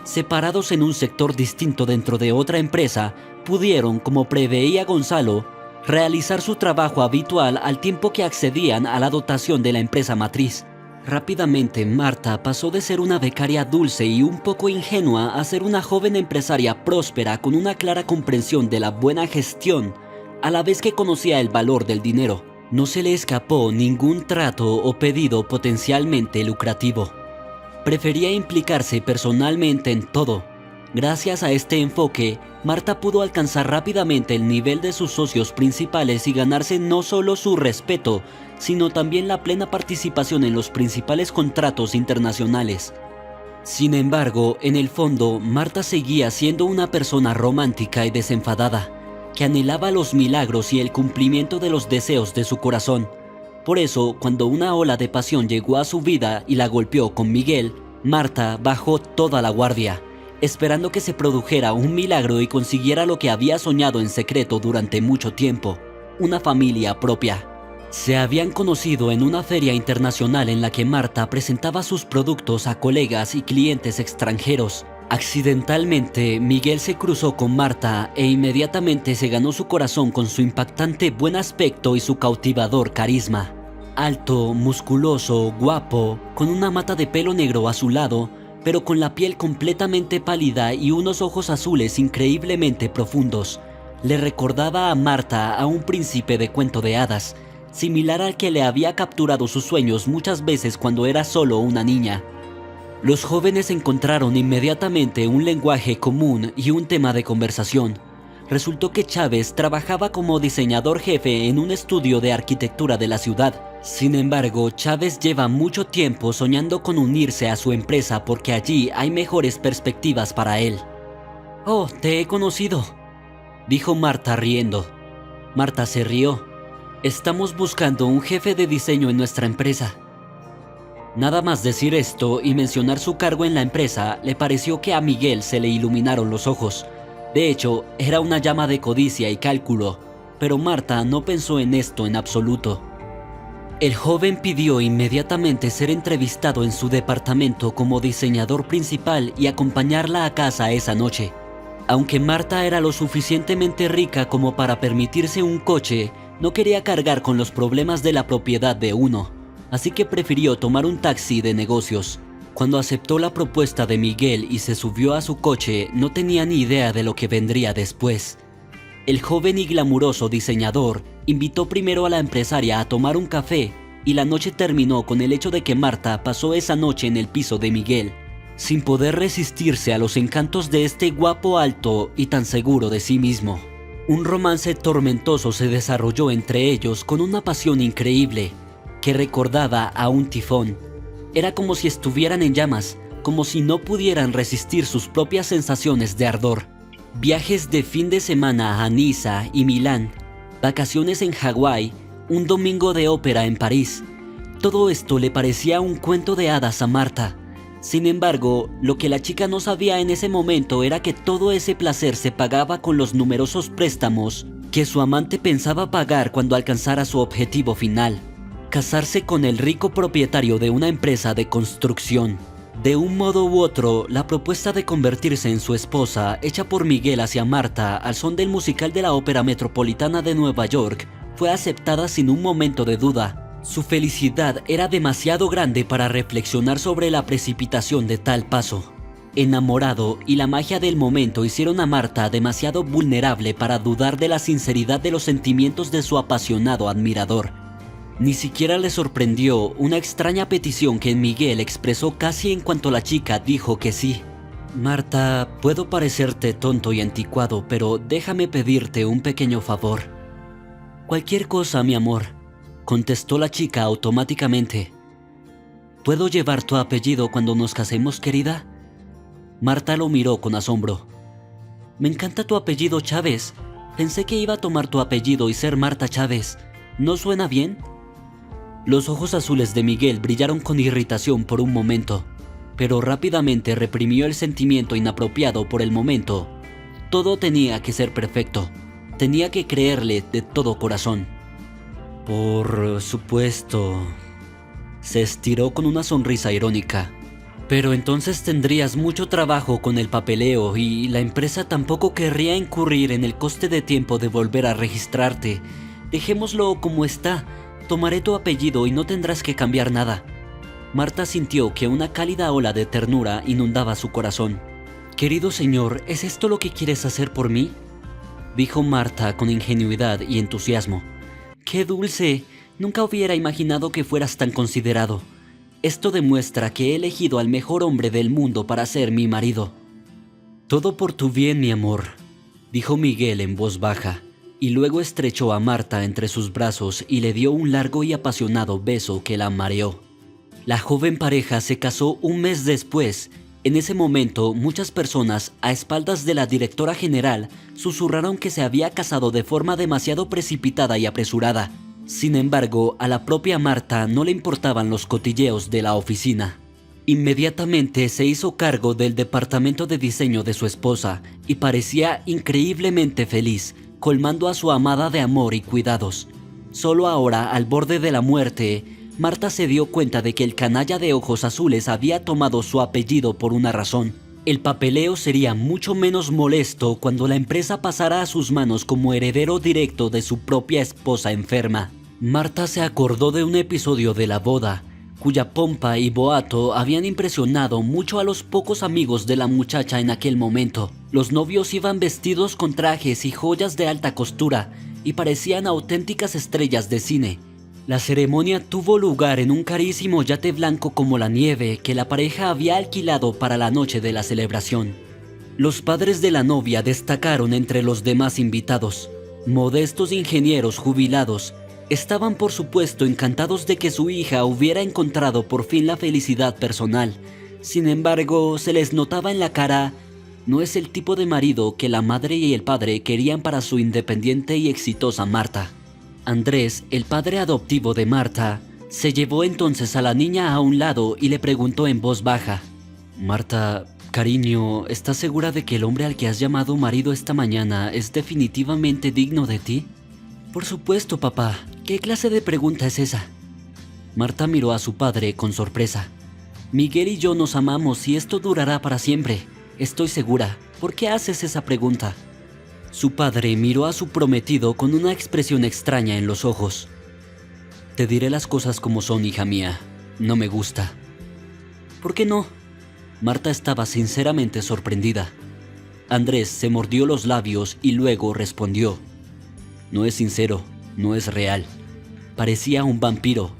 Separados en un sector distinto dentro de otra empresa, pudieron, como preveía Gonzalo, realizar su trabajo habitual al tiempo que accedían a la dotación de la empresa matriz. Rápidamente, Marta pasó de ser una becaria dulce y un poco ingenua a ser una joven empresaria próspera con una clara comprensión de la buena gestión, a la vez que conocía el valor del dinero. No se le escapó ningún trato o pedido potencialmente lucrativo. Prefería implicarse personalmente en todo. Gracias a este enfoque, Marta pudo alcanzar rápidamente el nivel de sus socios principales y ganarse no solo su respeto, sino también la plena participación en los principales contratos internacionales. Sin embargo, en el fondo, Marta seguía siendo una persona romántica y desenfadada, que anhelaba los milagros y el cumplimiento de los deseos de su corazón. Por eso, cuando una ola de pasión llegó a su vida y la golpeó con Miguel, Marta bajó toda la guardia, esperando que se produjera un milagro y consiguiera lo que había soñado en secreto durante mucho tiempo: una familia propia. Se habían conocido en una feria internacional en la que Marta presentaba sus productos a colegas y clientes extranjeros. Accidentalmente, Miguel se cruzó con Marta e inmediatamente se ganó su corazón con su impactante buen aspecto y su cautivador carisma. Alto, musculoso, guapo, con una mata de pelo negro a su lado, pero con la piel completamente pálida y unos ojos azules increíblemente profundos. Le recordaba a Marta a un príncipe de cuento de hadas, similar al que le había capturado sus sueños muchas veces cuando era solo una niña. Los jóvenes encontraron inmediatamente un lenguaje común y un tema de conversación. Resultó que Chávez trabajaba como diseñador jefe en un estudio de arquitectura de la ciudad. Sin embargo, Chávez lleva mucho tiempo soñando con unirse a su empresa porque allí hay mejores perspectivas para él. «Oh, te he conocido», dijo Marta riendo. Marta se rió. «Estamos buscando un jefe de diseño en nuestra empresa». Nada más decir esto y mencionar su cargo en la empresa, le pareció que a Miguel se le iluminaron los ojos. De hecho, era una llama de codicia y cálculo, pero Marta no pensó en esto en absoluto. El joven pidió inmediatamente ser entrevistado en su departamento como diseñador principal y acompañarla a casa esa noche. Aunque Marta era lo suficientemente rica como para permitirse un coche, no quería cargar con los problemas de la propiedad de uno, así que prefirió tomar un taxi de negocios. Cuando aceptó la propuesta de Miguel y se subió a su coche, no tenía ni idea de lo que vendría después. El joven y glamuroso diseñador invitó primero a la empresaria a tomar un café y la noche terminó con el hecho de que Marta pasó esa noche en el piso de Miguel, sin poder resistirse a los encantos de este guapo alto y tan seguro de sí mismo. Un romance tormentoso se desarrolló entre ellos con una pasión increíble que recordaba a un tifón. Era como si estuvieran en llamas, como si no pudieran resistir sus propias sensaciones de ardor. Viajes de fin de semana a Niza y Milán, vacaciones en Hawái, un domingo de ópera en París. Todo esto le parecía un cuento de hadas a Marta. Sin embargo, lo que la chica no sabía en ese momento era que todo ese placer se pagaba con los numerosos préstamos que su amante pensaba pagar cuando alcanzara su objetivo final: casarse con el rico propietario de una empresa de construcción. De un modo u otro, la propuesta de convertirse en su esposa, hecha por Miguel hacia Marta al son del musical de la Ópera Metropolitana de Nueva York, fue aceptada sin un momento de duda. Su felicidad era demasiado grande para reflexionar sobre la precipitación de tal paso. Enamorado y la magia del momento hicieron a Marta demasiado vulnerable para dudar de la sinceridad de los sentimientos de su apasionado admirador. Ni siquiera le sorprendió una extraña petición que Miguel expresó casi en cuanto la chica dijo que sí. «Marta, puedo parecerte tonto y anticuado, pero déjame pedirte un pequeño favor». «Cualquier cosa, mi amor», contestó la chica automáticamente. «¿Puedo llevar tu apellido cuando nos casemos, querida?». Marta lo miró con asombro. «Me encanta tu apellido, Chávez. Pensé que iba a tomar tu apellido y ser Marta Chávez. ¿No suena bien?». Los ojos azules de Miguel brillaron con irritación por un momento, pero rápidamente reprimió el sentimiento inapropiado por el momento. Todo tenía que ser perfecto. Tenía que creerle de todo corazón. «Por supuesto». Se estiró con una sonrisa irónica. «Pero entonces tendrías mucho trabajo con el papeleo y la empresa tampoco querría incurrir en el coste de tiempo de volver a registrarte. Dejémoslo como está. Tomaré tu apellido y no tendrás que cambiar nada». Marta sintió que una cálida ola de ternura inundaba su corazón. «Querido señor, ¿es esto lo que quieres hacer por mí?», dijo Marta con ingenuidad y entusiasmo. «¡Qué dulce! Nunca hubiera imaginado que fueras tan considerado. Esto demuestra que he elegido al mejor hombre del mundo para ser mi marido». «Todo por tu bien, mi amor», dijo Miguel en voz baja. Y luego estrechó a Marta entre sus brazos y le dio un largo y apasionado beso que la mareó. La joven pareja se casó un mes después. En ese momento, muchas personas, a espaldas de la directora general, susurraron que se había casado de forma demasiado precipitada y apresurada. Sin embargo, a la propia Marta no le importaban los cotilleos de la oficina. Inmediatamente se hizo cargo del departamento de diseño de su esposa y parecía increíblemente feliz, colmando a su amada de amor y cuidados. Solo ahora, al borde de la muerte, Marta se dio cuenta de que el canalla de ojos azules había tomado su apellido por una razón. El papeleo sería mucho menos molesto cuando la empresa pasara a sus manos como heredero directo de su propia esposa enferma. Marta se acordó de un episodio de la boda, cuya pompa y boato habían impresionado mucho a los pocos amigos de la muchacha en aquel momento. Los novios iban vestidos con trajes y joyas de alta costura y parecían auténticas estrellas de cine. La ceremonia tuvo lugar en un carísimo yate blanco como la nieve que la pareja había alquilado para la noche de la celebración. Los padres de la novia destacaron entre los demás invitados, modestos ingenieros jubilados Estaban por supuesto encantados de que su hija hubiera encontrado por fin la felicidad personal. Sin embargo, se les notaba en la cara, no es el tipo de marido que la madre y el padre querían para su independiente y exitosa Marta. Andrés, el padre adoptivo de Marta, se llevó entonces a la niña a un lado y le preguntó en voz baja: Marta, cariño, ¿estás segura de que el hombre al que has llamado marido esta mañana es definitivamente digno de ti? Por supuesto, papá. ¿Qué clase de pregunta es esa? Marta miró a su padre con sorpresa. Miguel y yo nos amamos y esto durará para siempre. Estoy segura. ¿Por qué haces esa pregunta? Su padre miró a su prometido con una expresión extraña en los ojos. Te diré las cosas como son, hija mía. No me gusta. ¿Por qué no? Marta estaba sinceramente sorprendida. Andrés se mordió los labios y luego respondió: No es sincero, no es real. Parecía un vampiro.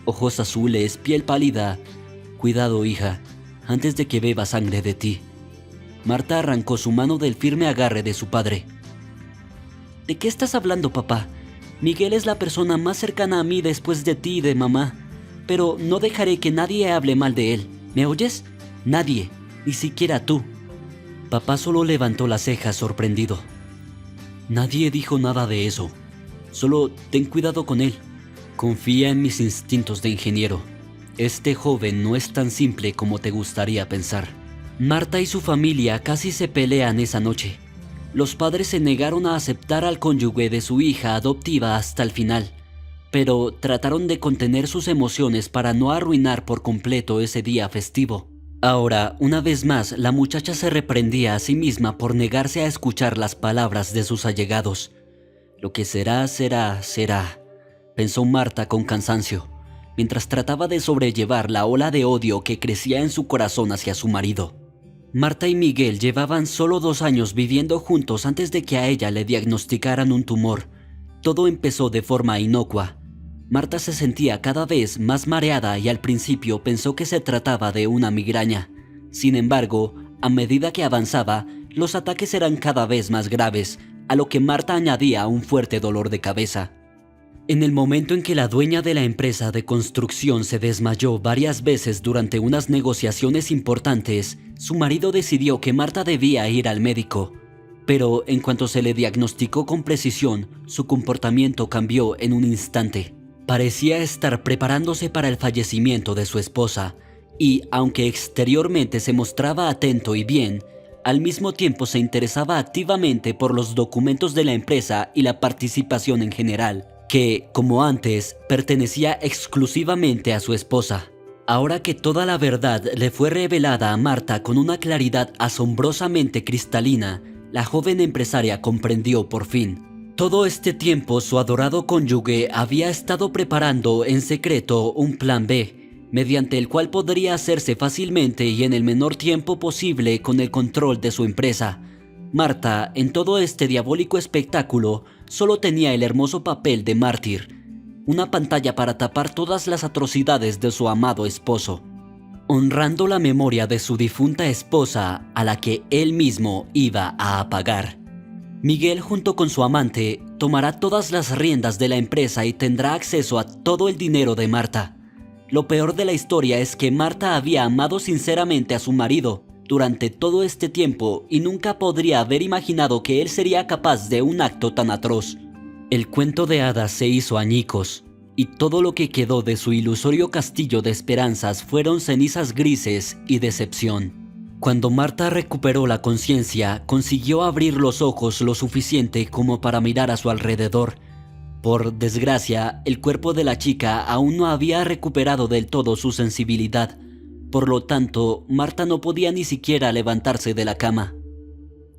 Ojos azules, piel pálida. Cuidado, hija, antes de que beba sangre de ti. Marta arrancó su mano del firme agarre de su padre. ¿De qué estás hablando, papá? Miguel es la persona más cercana a mí después de ti y de mamá. Pero no dejaré que nadie hable mal de él. ¿Me oyes? Nadie, ni siquiera tú. Papá solo levantó las cejas sorprendido. Nadie dijo nada de eso. Solo ten cuidado con él. Confía en mis instintos de ingeniero. Este joven no es tan simple como te gustaría pensar. Marta y su familia casi se pelean esa noche. Los padres se negaron a aceptar al cónyuge de su hija adoptiva hasta el final, pero trataron de contener sus emociones para no arruinar por completo ese día festivo. Ahora, una vez más, la muchacha se reprendía a sí misma por negarse a escuchar las palabras de sus allegados. Lo que será, será, será, pensó Marta con cansancio, mientras trataba de sobrellevar la ola de odio que crecía en su corazón hacia su marido. Marta y Miguel llevaban solo 2 años viviendo juntos antes de que a ella le diagnosticaran un tumor. Todo empezó de forma inocua. Marta se sentía cada vez más mareada y al principio pensó que se trataba de una migraña. Sin embargo, a medida que avanzaba, los ataques eran cada vez más graves, a lo que Marta añadía un fuerte dolor de cabeza. En el momento en que la dueña de la empresa de construcción se desmayó varias veces durante unas negociaciones importantes, su marido decidió que Marta debía ir al médico. Pero en cuanto se le diagnosticó con precisión, su comportamiento cambió en un instante. Parecía estar preparándose para el fallecimiento de su esposa, y aunque exteriormente se mostraba atento y bien, al mismo tiempo se interesaba activamente por los documentos de la empresa y la participación en general, que, como antes, pertenecía exclusivamente a su esposa. Ahora que toda la verdad le fue revelada a Marta con una claridad asombrosamente cristalina, la joven empresaria comprendió por fin. Todo este tiempo su adorado cónyuge había estado preparando en secreto un plan B, mediante el cual podría hacerse fácilmente y en el menor tiempo posible con el control de su empresa. Marta, en todo este diabólico espectáculo, solo tenía el hermoso papel de mártir, una pantalla para tapar todas las atrocidades de su amado esposo, honrando la memoria de su difunta esposa a la que él mismo iba a apagar. Miguel, junto con su amante, tomará todas las riendas de la empresa y tendrá acceso a todo el dinero de Marta. Lo peor de la historia es que Marta había amado sinceramente a su marido durante todo este tiempo y nunca podría haber imaginado que él sería capaz de un acto tan atroz. El cuento de hadas se hizo añicos, y todo lo que quedó de su ilusorio castillo de esperanzas fueron cenizas grises y decepción. Cuando Marta recuperó la conciencia, consiguió abrir los ojos lo suficiente como para mirar a su alrededor. Por desgracia, el cuerpo de la chica aún no había recuperado del todo su sensibilidad. Por lo tanto, Marta no podía ni siquiera levantarse de la cama.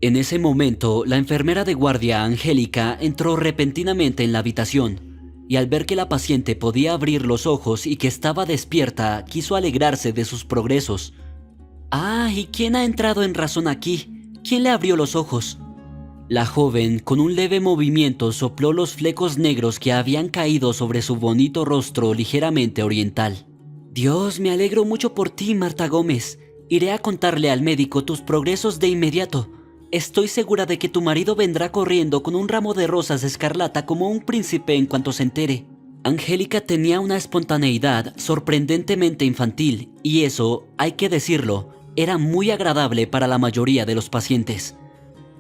En ese momento, la enfermera de guardia, Angélica, entró repentinamente en la habitación, y al ver que la paciente podía abrir los ojos y que estaba despierta, quiso alegrarse de sus progresos. «Ah, ¿y quién ha entrado en razón aquí? ¿Quién le abrió los ojos?» La joven, con un leve movimiento, sopló los flecos negros que habían caído sobre su bonito rostro ligeramente oriental. «Dios, me alegro mucho por ti, Marta Gómez. Iré a contarle al médico tus progresos de inmediato. Estoy segura de que tu marido vendrá corriendo con un ramo de rosas escarlata como un príncipe en cuanto se entere». Angélica tenía una espontaneidad sorprendentemente infantil y eso, hay que decirlo, era muy agradable para la mayoría de los pacientes.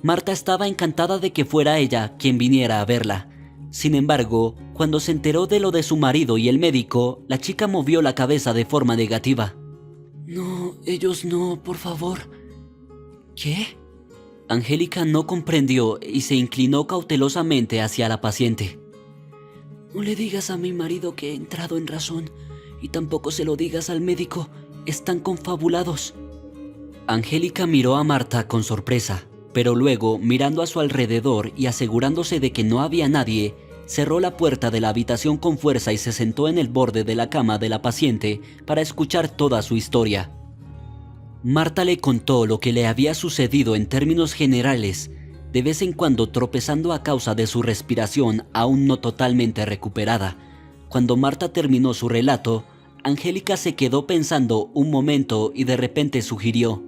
Marta estaba encantada de que fuera ella quien viniera a verla. Sin embargo, cuando se enteró de lo de su marido y el médico, la chica movió la cabeza de forma negativa. No, ellos no, por favor. ¿Qué? Angélica no comprendió y se inclinó cautelosamente hacia la paciente. No le digas a mi marido que he entrado en razón y tampoco se lo digas al médico. Están confabulados. Angélica miró a Marta con sorpresa, pero luego, mirando a su alrededor y asegurándose de que no había nadie, cerró la puerta de la habitación con fuerza y se sentó en el borde de la cama de la paciente para escuchar toda su historia. Marta le contó lo que le había sucedido en términos generales, de vez en cuando tropezando a causa de su respiración aún no totalmente recuperada. Cuando Marta terminó su relato, Angélica se quedó pensando un momento y de repente sugirió: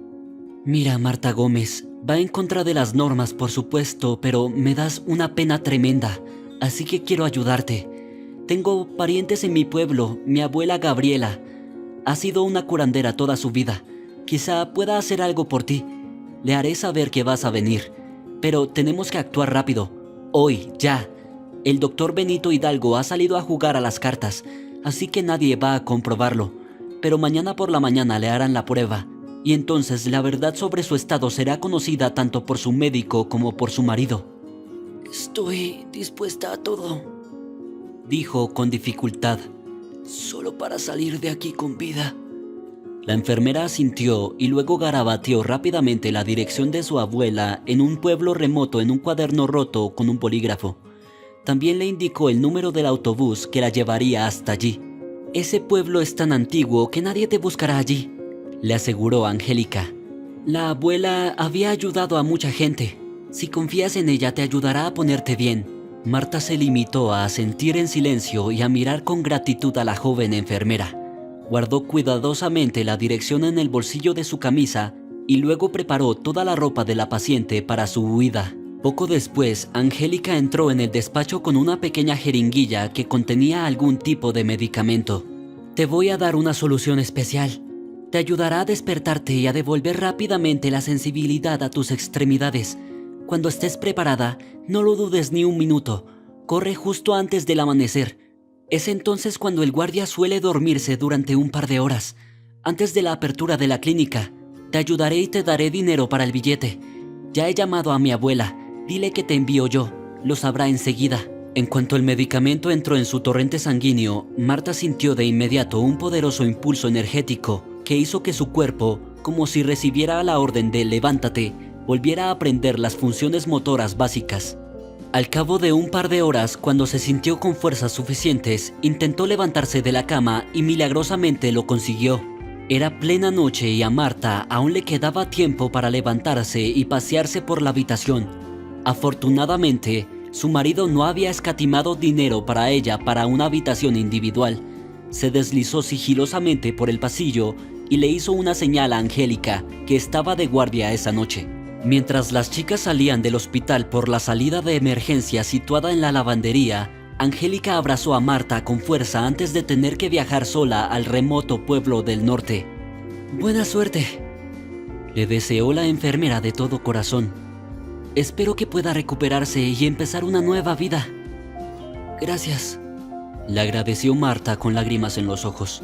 Mira, Marta Gómez, va en contra de las normas, por supuesto, pero me das una pena tremenda, así que quiero ayudarte. Tengo parientes en mi pueblo, mi abuela Gabriela. Ha sido una curandera toda su vida. Quizá pueda hacer algo por ti. Le haré saber que vas a venir. Pero tenemos que actuar rápido. Hoy, ya. El doctor Benito Hidalgo ha salido a jugar a las cartas, así que nadie va a comprobarlo. Pero mañana por la mañana le harán la prueba. Y entonces la verdad sobre su estado será conocida tanto por su médico como por su marido. Estoy dispuesta a todo, dijo con dificultad, solo para salir de aquí con vida. La enfermera asintió y luego garabateó rápidamente la dirección de su abuela en un pueblo remoto en un cuaderno roto con un bolígrafo. También le indicó el número del autobús que la llevaría hasta allí. Ese pueblo es tan antiguo que nadie te buscará allí, le aseguró Angélica. La abuela había ayudado a mucha gente. Si confías en ella, te ayudará a ponerte bien. Marta se limitó a asentir en silencio y a mirar con gratitud a la joven enfermera. Guardó cuidadosamente la dirección en el bolsillo de su camisa y luego preparó toda la ropa de la paciente para su huida. Poco después, Angélica entró en el despacho con una pequeña jeringuilla que contenía algún tipo de medicamento. Te voy a dar una solución especial. Te ayudará a despertarte y a devolver rápidamente la sensibilidad a tus extremidades. Cuando estés preparada, no lo dudes ni un minuto. Corre justo antes del amanecer. Es entonces cuando el guardia suele dormirse durante un par de horas, antes de la apertura de la clínica. Te ayudaré y te daré dinero para el billete. Ya he llamado a mi abuela. Dile que te envío yo. Lo sabrá enseguida. En cuanto el medicamento entró en su torrente sanguíneo, Marta sintió de inmediato un poderoso impulso energético que hizo que su cuerpo, como si recibiera la orden de levántate, volviera a aprender las funciones motoras básicas. Al cabo de un par de horas, cuando se sintió con fuerzas suficientes, intentó levantarse de la cama y milagrosamente lo consiguió. Era plena noche y a Marta aún le quedaba tiempo para levantarse y pasearse por la habitación. Afortunadamente, su marido no había escatimado dinero para ella para una habitación individual. Se deslizó sigilosamente por el pasillo y le hizo una señal a Angélica, que estaba de guardia esa noche. Mientras las chicas salían del hospital por la salida de emergencia situada en la lavandería, Angélica abrazó a Marta con fuerza antes de tener que viajar sola al remoto pueblo del norte. «Buena suerte», le deseó la enfermera de todo corazón. «Espero que pueda recuperarse y empezar una nueva vida». «Gracias», le agradeció Marta con lágrimas en los ojos.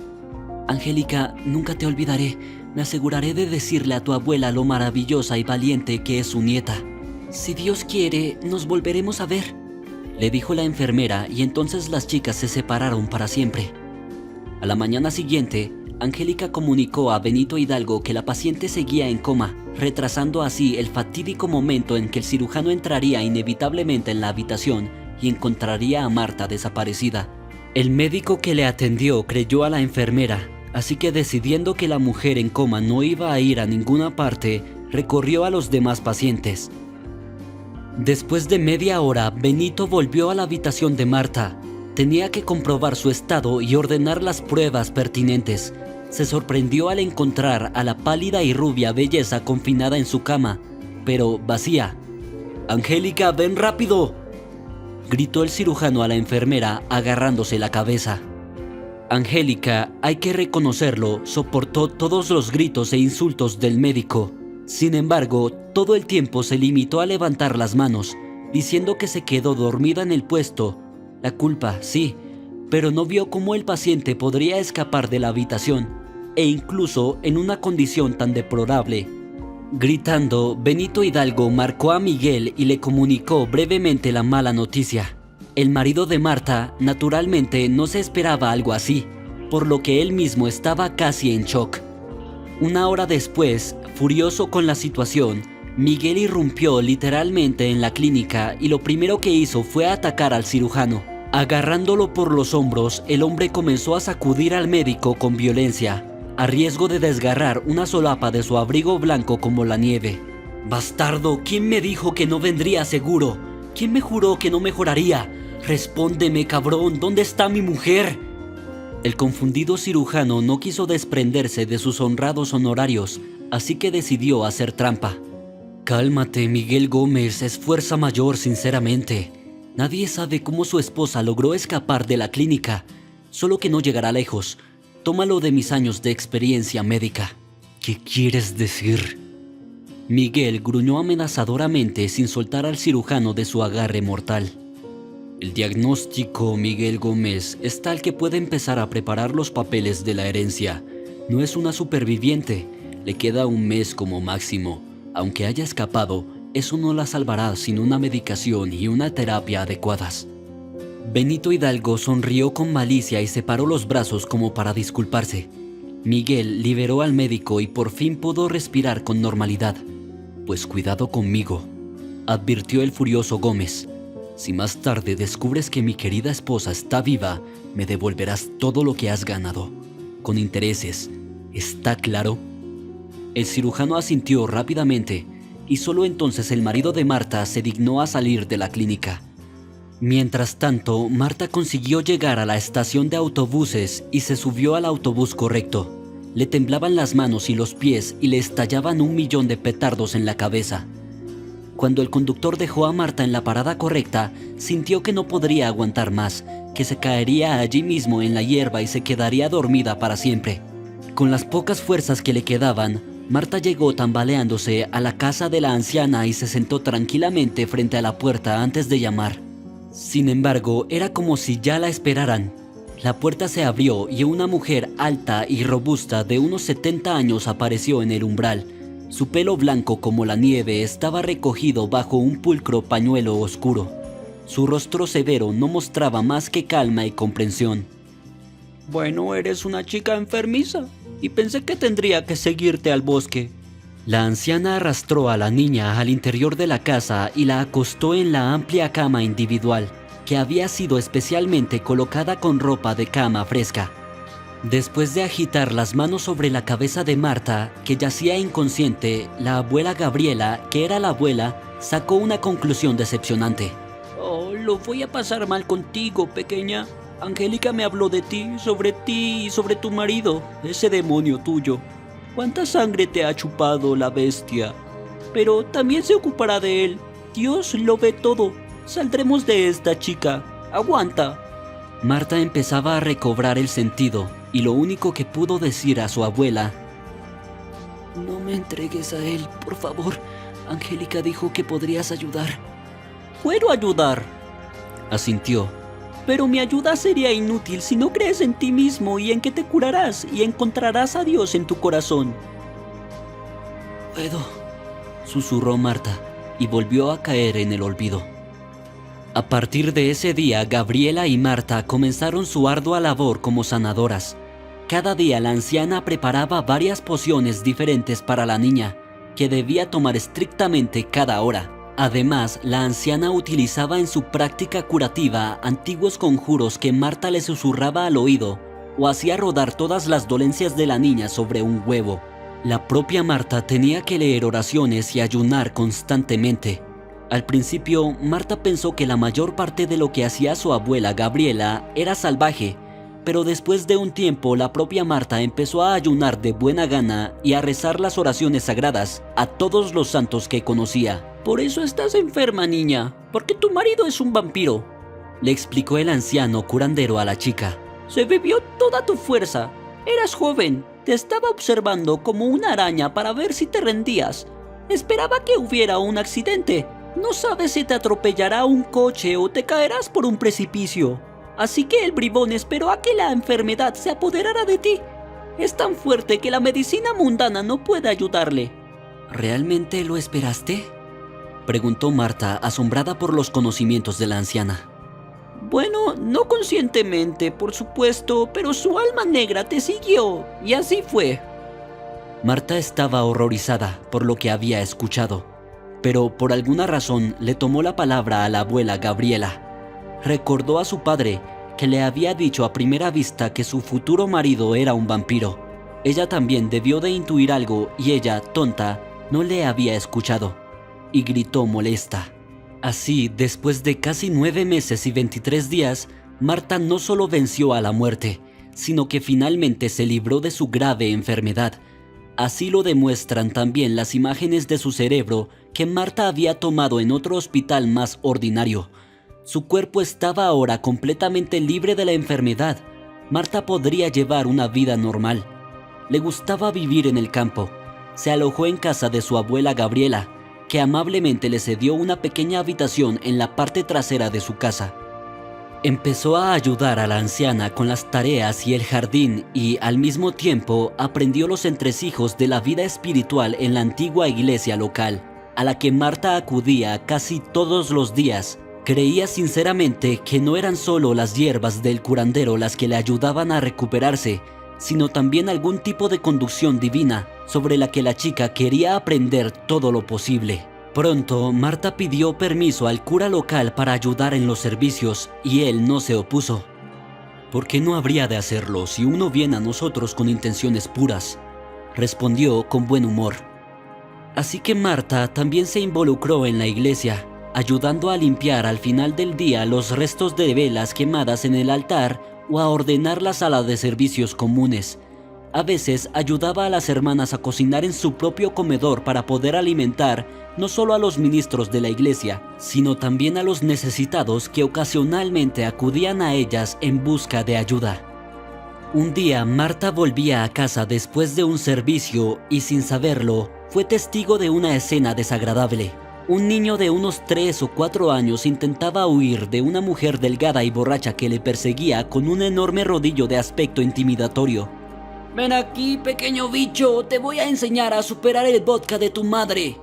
«Angélica, nunca te olvidaré. Me aseguraré de decirle a tu abuela lo maravillosa y valiente que es su nieta. Si Dios quiere, nos volveremos a ver», le dijo la enfermera, y entonces las chicas se separaron para siempre. A la mañana siguiente, Angélica comunicó a Benito Hidalgo que la paciente seguía en coma, retrasando así el fatídico momento en que el cirujano entraría inevitablemente en la habitación y encontraría a Marta desaparecida. El médico que le atendió creyó a la enfermera, así que decidiendo que la mujer en coma no iba a ir a ninguna parte, recorrió a los demás pacientes. Después de media hora, Benito volvió a la habitación de Marta. Tenía que comprobar su estado y ordenar las pruebas pertinentes. Se sorprendió al encontrar a la pálida y rubia belleza confinada en su cama, pero vacía. «Angélica, ven rápido», gritó el cirujano a la enfermera agarrándose la cabeza. Angélica, hay que reconocerlo, soportó todos los gritos e insultos del médico. Sin embargo, todo el tiempo se limitó a levantar las manos, diciendo que se quedó dormida en el puesto. La culpa, sí, pero no vio cómo el paciente podría escapar de la habitación, e incluso en una condición tan deplorable. Gritando, Benito Hidalgo marcó a Miguel y le comunicó brevemente la mala noticia. El marido de Marta, naturalmente, no se esperaba algo así, por lo que él mismo estaba casi en shock. Una hora después, furioso con la situación, Miguel irrumpió literalmente en la clínica y lo primero que hizo fue atacar al cirujano. Agarrándolo por los hombros, el hombre comenzó a sacudir al médico con violencia, a riesgo de desgarrar una solapa de su abrigo blanco como la nieve. «Bastardo, ¿quién me dijo que no vendría seguro? ¿Quién me juró que no mejoraría? Respóndeme, cabrón, ¿dónde está mi mujer?» El confundido cirujano no quiso desprenderse de sus honrados honorarios, así que decidió hacer trampa. «Cálmate, Miguel Gómez, es fuerza mayor, sinceramente. Nadie sabe cómo su esposa logró escapar de la clínica, solo que no llegará lejos. Tómalo de mis años de experiencia médica». «¿Qué quieres decir?». Miguel gruñó amenazadoramente sin soltar al cirujano de su agarre mortal. «El diagnóstico, Miguel Gómez, es tal que puede empezar a preparar los papeles de la herencia. No es una superviviente, le queda un mes como máximo. Aunque haya escapado, eso no la salvará sin una medicación y una terapia adecuadas». Benito Hidalgo sonrió con malicia y separó los brazos como para disculparse. Miguel liberó al médico y por fin pudo respirar con normalidad. «Pues cuidado conmigo», advirtió el furioso Gómez. «Si más tarde descubres que mi querida esposa está viva, me devolverás todo lo que has ganado, con intereses. ¿Está claro?». El cirujano asintió rápidamente y solo entonces el marido de Marta se dignó a salir de la clínica. Mientras tanto, Marta consiguió llegar a la estación de autobuses y se subió al autobús correcto. Le temblaban las manos y los pies y le estallaban 1.000.000 de petardos en la cabeza. Cuando el conductor dejó a Marta en la parada correcta, sintió que no podría aguantar más, que se caería allí mismo en la hierba y se quedaría dormida para siempre. Con las pocas fuerzas que le quedaban, Marta llegó tambaleándose a la casa de la anciana y se sentó tranquilamente frente a la puerta antes de llamar. Sin embargo, era como si ya la esperaran. La puerta se abrió y una mujer alta y robusta de unos 70 años apareció en el umbral. Su pelo blanco como la nieve estaba recogido bajo un pulcro pañuelo oscuro. Su rostro severo no mostraba más que calma y comprensión. «Bueno, eres una chica enfermiza y pensé que tendría que seguirte al bosque». La anciana arrastró a la niña al interior de la casa y la acostó en la amplia cama individual, que había sido especialmente colocada con ropa de cama fresca. Después de agitar las manos sobre la cabeza de Marta, que yacía inconsciente, la abuela Gabriela, que era la abuela, sacó una conclusión decepcionante. «Oh, lo voy a pasar mal contigo, pequeña. Angélica me habló de ti y sobre tu marido, ese demonio tuyo. ¿Cuánta sangre te ha chupado la bestia? Pero también se ocupará de él. Dios lo ve todo. Saldremos de esta, chica. Aguanta». Marta empezaba a recobrar el sentido y lo único que pudo decir a su abuela: «No me entregues a él, por favor. Angélica dijo que podrías ayudar». «Puedo ayudar», asintió. «Pero mi ayuda sería inútil si no crees en ti mismo y en que te curarás y encontrarás a Dios en tu corazón». «Puedo», susurró Marta y volvió a caer en el olvido. A partir de ese día, Gabriela y Marta comenzaron su ardua labor como sanadoras. Cada día la anciana preparaba varias pociones diferentes para la niña, que debía tomar estrictamente cada hora. Además, la anciana utilizaba en su práctica curativa antiguos conjuros que Marta le susurraba al oído o hacía rodar todas las dolencias de la niña sobre un huevo. La propia Marta tenía que leer oraciones y ayunar constantemente. Al principio, Marta pensó que la mayor parte de lo que hacía su abuela Gabriela era salvaje, pero después de un tiempo la propia Marta empezó a ayunar de buena gana y a rezar las oraciones sagradas a todos los santos que conocía. «Por eso estás enferma, niña, porque tu marido es un vampiro. le explicó el anciano curandero a la chica. Se bebió toda tu fuerza. Eras joven. Te estaba observando como una araña para ver si te rendías. Esperaba que hubiera un accidente. No sabes si te atropellará un coche o te caerás por un precipicio. Así que el bribón esperó a que la enfermedad se apoderara de ti. Es tan fuerte que la medicina mundana no puede ayudarle. ¿Realmente lo esperaste?, preguntó Marta, asombrada por los conocimientos de la anciana. Bueno, no conscientemente, por supuesto, pero su alma negra te siguió, y así fue. Marta estaba horrorizada por lo que había escuchado, pero por alguna razón le tomó la palabra a la abuela Gabriela. Recordó a su padre, que le había dicho a primera vista que su futuro marido era un vampiro. Ella también debió de intuir algo y ella, tonta, no le había escuchado, y gritó molesta. Así, después de casi 9 meses y 23 días, Marta no solo venció a la muerte, sino que finalmente se libró de su grave enfermedad. Así lo demuestran también las imágenes de su cerebro que Marta había tomado en otro hospital más ordinario. Su cuerpo estaba ahora completamente libre de la enfermedad. Marta podría llevar una vida normal. Le gustaba vivir en el campo. Se alojó en casa de su abuela Gabriela, que amablemente le cedió una pequeña habitación en la parte trasera de su casa. Empezó a ayudar a la anciana con las tareas y el jardín y, al mismo tiempo, aprendió los entresijos de la vida espiritual en la antigua iglesia local, a la que Marta acudía casi todos los días. Creía sinceramente que no eran solo las hierbas del curandero las que le ayudaban a recuperarse, sino también algún tipo de conducción divina sobre la que la chica quería aprender todo lo posible. Pronto, Marta pidió permiso al cura local para ayudar en los servicios y él no se opuso. ¿Por qué no habría de hacerlo si uno viene a nosotros con intenciones puras?, respondió con buen humor. Así que Marta también se involucró en la iglesia, ayudando a limpiar al final del día los restos de velas quemadas en el altar o a ordenar la sala de servicios comunes. A veces ayudaba a las hermanas a cocinar en su propio comedor para poder alimentar no solo a los ministros de la iglesia, sino también a los necesitados que ocasionalmente acudían a ellas en busca de ayuda. Un día Marta volvía a casa después de un servicio y, sin saberlo, fue testigo de una escena desagradable. Un niño de unos 3 o 4 años intentaba huir de una mujer delgada y borracha que le perseguía con un enorme rodillo de aspecto intimidatorio. «Ven aquí, pequeño bicho, te voy a enseñar a superar el vodka de tu madre»,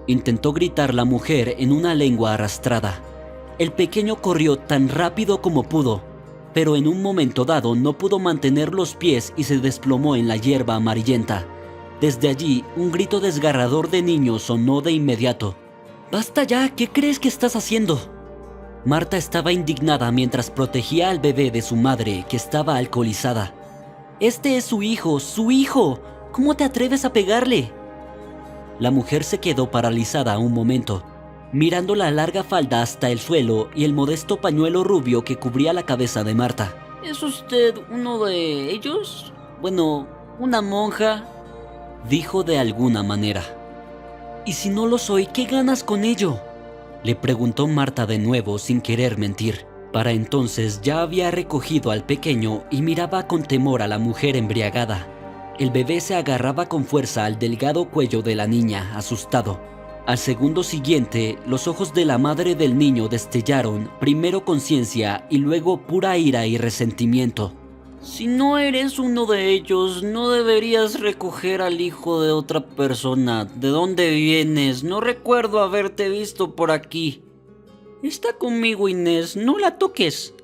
intentó gritar la mujer en una lengua arrastrada. El pequeño corrió tan rápido como pudo, pero en un momento dado no pudo mantener los pies y se desplomó en la hierba amarillenta. Desde allí, un grito desgarrador de niño sonó de inmediato. «¡Basta ya! ¿Qué crees que estás haciendo?». Marta estaba indignada mientras protegía al bebé de su madre, que estaba alcoholizada. «Este es su hijo, su hijo. ¿Cómo te atreves a pegarle?». La mujer se quedó paralizada un momento, mirando la larga falda hasta el suelo y el modesto pañuelo rubio que cubría la cabeza de Marta. «¿Es usted uno de ellos? Bueno, una monja», dijo de alguna manera. «¿Y si no lo soy, qué ganas con ello?», le preguntó Marta de nuevo sin querer mentir. Para entonces ya había recogido al pequeño y miraba con temor a la mujer embriagada. El bebé se agarraba con fuerza al delgado cuello de la niña, asustado. Al segundo siguiente, los ojos de la madre del niño destellaron primero conciencia y luego pura ira y resentimiento. «Si no eres uno de ellos, no deberías recoger al hijo de otra persona. ¿De dónde vienes? No recuerdo haberte visto por aquí». «Está conmigo, Inés, no la toques».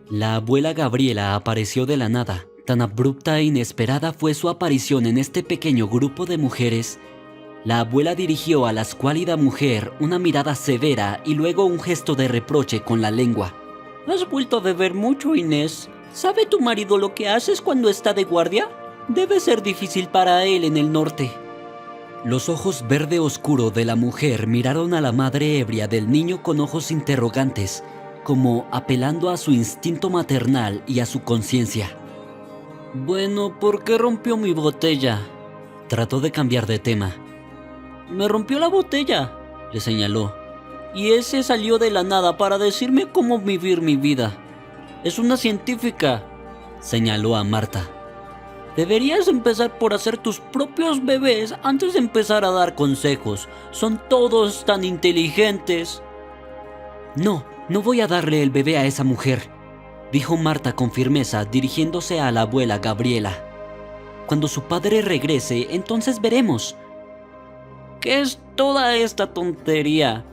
La abuela Gabriela apareció de la nada. Tan abrupta e inesperada fue su aparición en este pequeño grupo de mujeres. La abuela dirigió a la escuálida mujer una mirada severa y luego un gesto de reproche con la lengua. «¿Has vuelto a beber mucho, Inés? ¿Sabe tu marido lo que haces cuando está de guardia? Debe ser difícil para él en el norte». Los ojos verde oscuro de la mujer miraron a la madre ebria del niño con ojos interrogantes, como apelando a su instinto maternal y a su conciencia. «Bueno, ¿por qué rompió mi botella?», trató de cambiar de tema. «Me rompió la botella», le señaló. y ese salió de la nada para decirme cómo vivir mi vida. Es una científica, señaló a Marta. Deberías empezar por hacer tus propios bebés antes de empezar a dar consejos. Son todos tan inteligentes. No voy a darle el bebé a esa mujer, dijo Marta con firmeza, dirigiéndose a la abuela Gabriela. Cuando su padre regrese, entonces veremos. ¿Qué es toda esta tontería?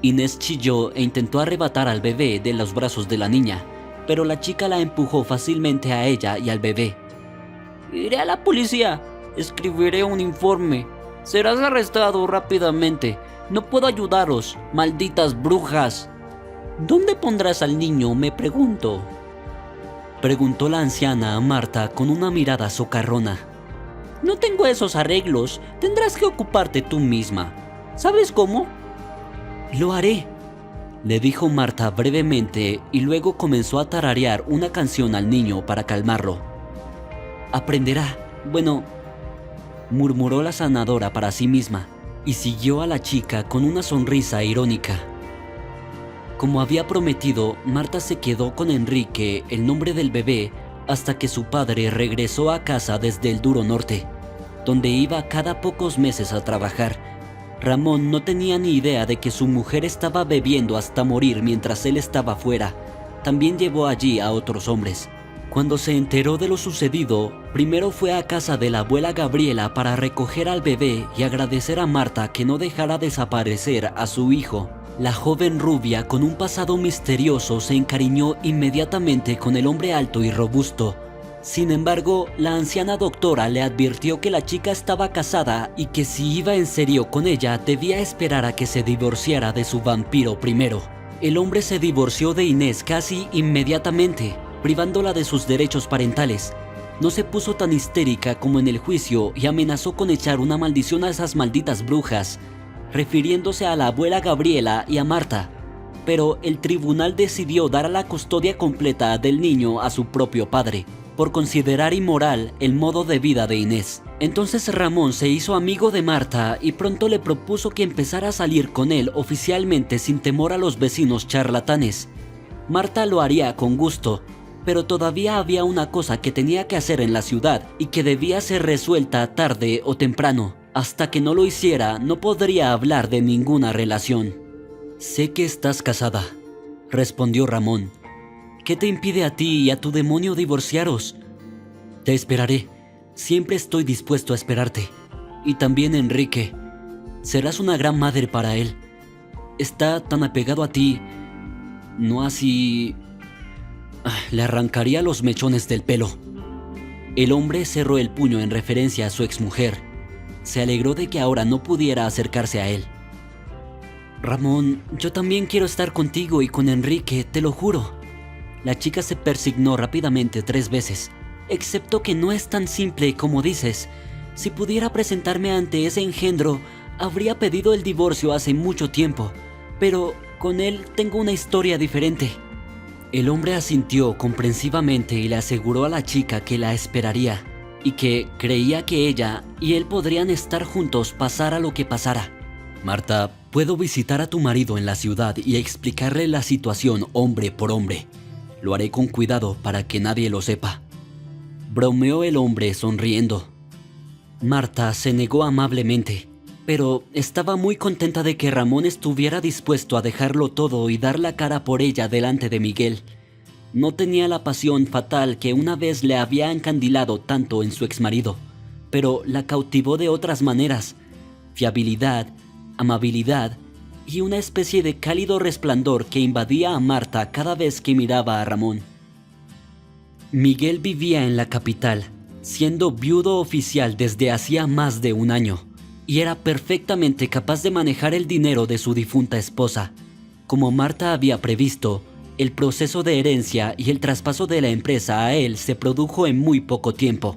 Inés chilló e intentó arrebatar al bebé de los brazos de la niña, pero la chica la empujó fácilmente a ella y al bebé. Iré a la policía. Escribiré un informe. Serás arrestado rápidamente. No puedo ayudaros, malditas brujas. ¿Dónde pondrás al niño, me pregunto? Preguntó la anciana a Marta con una mirada socarrona. No tengo esos arreglos. Tendrás que ocuparte tú misma. ¿Sabes cómo? Lo haré, le dijo Marta brevemente y luego comenzó a tararear una canción al niño para calmarlo. Aprenderá. Bueno, murmuró la sanadora para sí misma y siguió a la chica con una sonrisa irónica. Como había prometido, Marta se quedó con Enrique, el nombre del bebé, hasta que su padre regresó a casa desde el duro norte, donde iba cada pocos meses a trabajar. Ramón no tenía ni idea de que su mujer estaba bebiendo hasta morir mientras él estaba fuera. También llevó allí a otros hombres. Cuando se enteró de lo sucedido, primero fue a casa de la abuela Gabriela para recoger al bebé y agradecer a Marta que no dejara desaparecer a su hijo. La joven rubia con un pasado misterioso se encariñó inmediatamente con el hombre alto y robusto. Sin embargo, la anciana doctora le advirtió que la chica estaba casada y que si iba en serio con ella debía esperar a que se divorciara de su vampiro primero. El hombre se divorció de Inés casi inmediatamente, privándola de sus derechos parentales. No se puso tan histérica como en el juicio y amenazó con echar una maldición a esas malditas brujas, refiriéndose a la abuela Gabriela y a Marta. Pero el tribunal decidió dar la custodia completa del niño a su propio padre, por considerar inmoral el modo de vida de Inés. Entonces Ramón se hizo amigo de Marta y pronto le propuso que empezara a salir con él oficialmente sin temor a los vecinos charlatanes. Marta lo haría con gusto, pero todavía había una cosa que tenía que hacer en la ciudad y que debía ser resuelta tarde o temprano. Hasta que no lo hiciera, no podría hablar de ninguna relación. Sé que estás casada, respondió Ramón. ¿Qué te impide a ti y a tu demonio divorciaros? Te esperaré. Siempre estoy dispuesto a esperarte. Y también Enrique. Serás una gran madre para él. Está tan apegado a ti. No así... Le arrancaría los mechones del pelo. El hombre cerró el puño en referencia a su exmujer. Se alegró de que ahora no pudiera acercarse a él. Ramón, yo también quiero estar contigo y con Enrique, te lo juro. La chica se persignó rápidamente 3 veces. Excepto que no es tan simple como dices. Si pudiera presentarme ante ese engendro, habría pedido el divorcio hace mucho tiempo. Pero con él tengo una historia diferente. El hombre asintió comprensivamente y le aseguró a la chica que la esperaría, y que creía que ella y él podrían estar juntos pasara lo que pasara. Marta, puedo visitar a tu marido en la ciudad y explicarle la situación hombre por hombre. Lo haré con cuidado para que nadie lo sepa. Bromeó el hombre sonriendo. Marta se negó amablemente, pero estaba muy contenta de que Ramón estuviera dispuesto a dejarlo todo y dar la cara por ella delante de Miguel. No tenía la pasión fatal que una vez le había encandilado tanto en su exmarido, pero la cautivó de otras maneras: fiabilidad, amabilidad y una especie de cálido resplandor que invadía a Marta cada vez que miraba a Ramón. Miguel vivía en la capital, siendo viudo oficial desde hacía más de 1 año, y era perfectamente capaz de manejar el dinero de su difunta esposa. Como Marta había previsto, el proceso de herencia y el traspaso de la empresa a él se produjo en muy poco tiempo.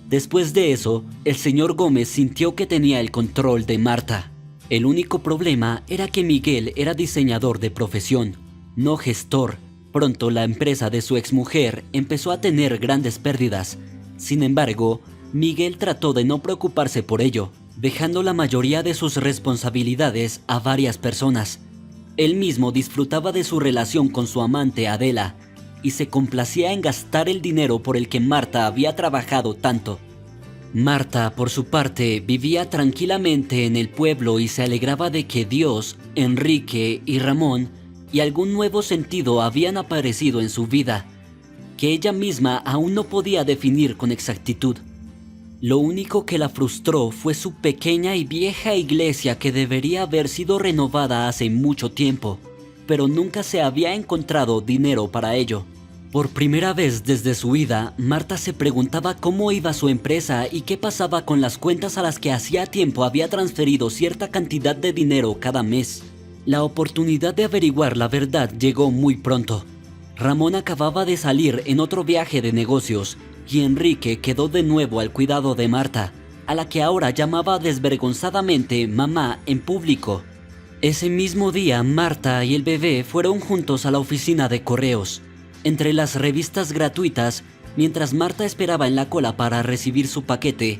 Después de eso, el señor Gómez sintió que tenía el control de Marta. El único problema era que Miguel era diseñador de profesión, no gestor. Pronto la empresa de su exmujer empezó a tener grandes pérdidas. Sin embargo, Miguel trató de no preocuparse por ello, dejando la mayoría de sus responsabilidades a varias personas. Él mismo disfrutaba de su relación con su amante Adela y se complacía en gastar el dinero por el que Marta había trabajado tanto. Marta, por su parte, vivía tranquilamente en el pueblo y se alegraba de que Dios, Enrique y Ramón y algún nuevo sentido habían aparecido en su vida, que ella misma aún no podía definir con exactitud. Lo único que la frustró fue su pequeña y vieja iglesia que debería haber sido renovada hace mucho tiempo, pero nunca se había encontrado dinero para ello. Por primera vez desde su vida, Marta se preguntaba cómo iba su empresa y qué pasaba con las cuentas a las que hacía tiempo había transferido cierta cantidad de dinero cada mes. La oportunidad de averiguar la verdad llegó muy pronto. Ramón acababa de salir en otro viaje de negocios y Enrique quedó de nuevo al cuidado de Marta, a la que ahora llamaba desvergonzadamente mamá en público. Ese mismo día, Marta y el bebé fueron juntos a la oficina de correos. Entre las revistas gratuitas, mientras Marta esperaba en la cola para recibir su paquete,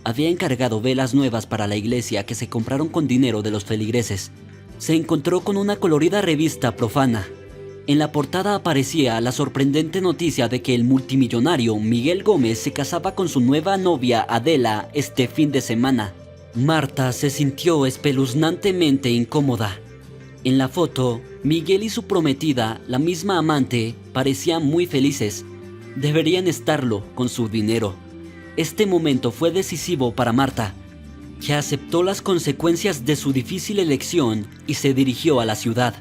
había encargado velas nuevas para la iglesia que se compraron con dinero de los feligreses. Se encontró con una colorida revista profana. En la portada aparecía la sorprendente noticia de que el multimillonario Miguel Gómez se casaba con su nueva novia Adela este fin de semana. Marta se sintió espeluznantemente incómoda. En la foto, Miguel y su prometida, la misma amante, parecían muy felices. Deberían estarlo con su dinero. Este momento fue decisivo para Marta, que aceptó las consecuencias de su difícil elección y se dirigió a la ciudad,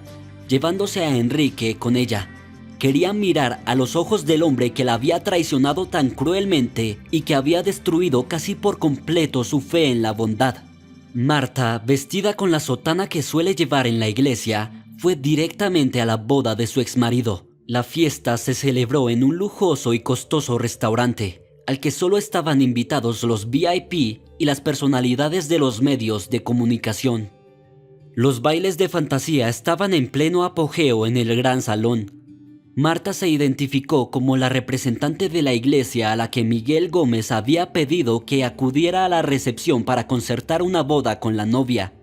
llevándose a Enrique con ella. Quería mirar a los ojos del hombre que la había traicionado tan cruelmente y que había destruido casi por completo su fe en la bondad. Marta, vestida con la sotana que suele llevar en la iglesia, fue directamente a la boda de su exmarido. La fiesta se celebró en un lujoso y costoso restaurante, al que solo estaban invitados los VIP y las personalidades de los medios de comunicación. Los bailes de fantasía estaban en pleno apogeo en el gran salón. Marta se identificó como la representante de la iglesia a la que Miguel Gómez había pedido que acudiera a la recepción para concertar una boda con la novia.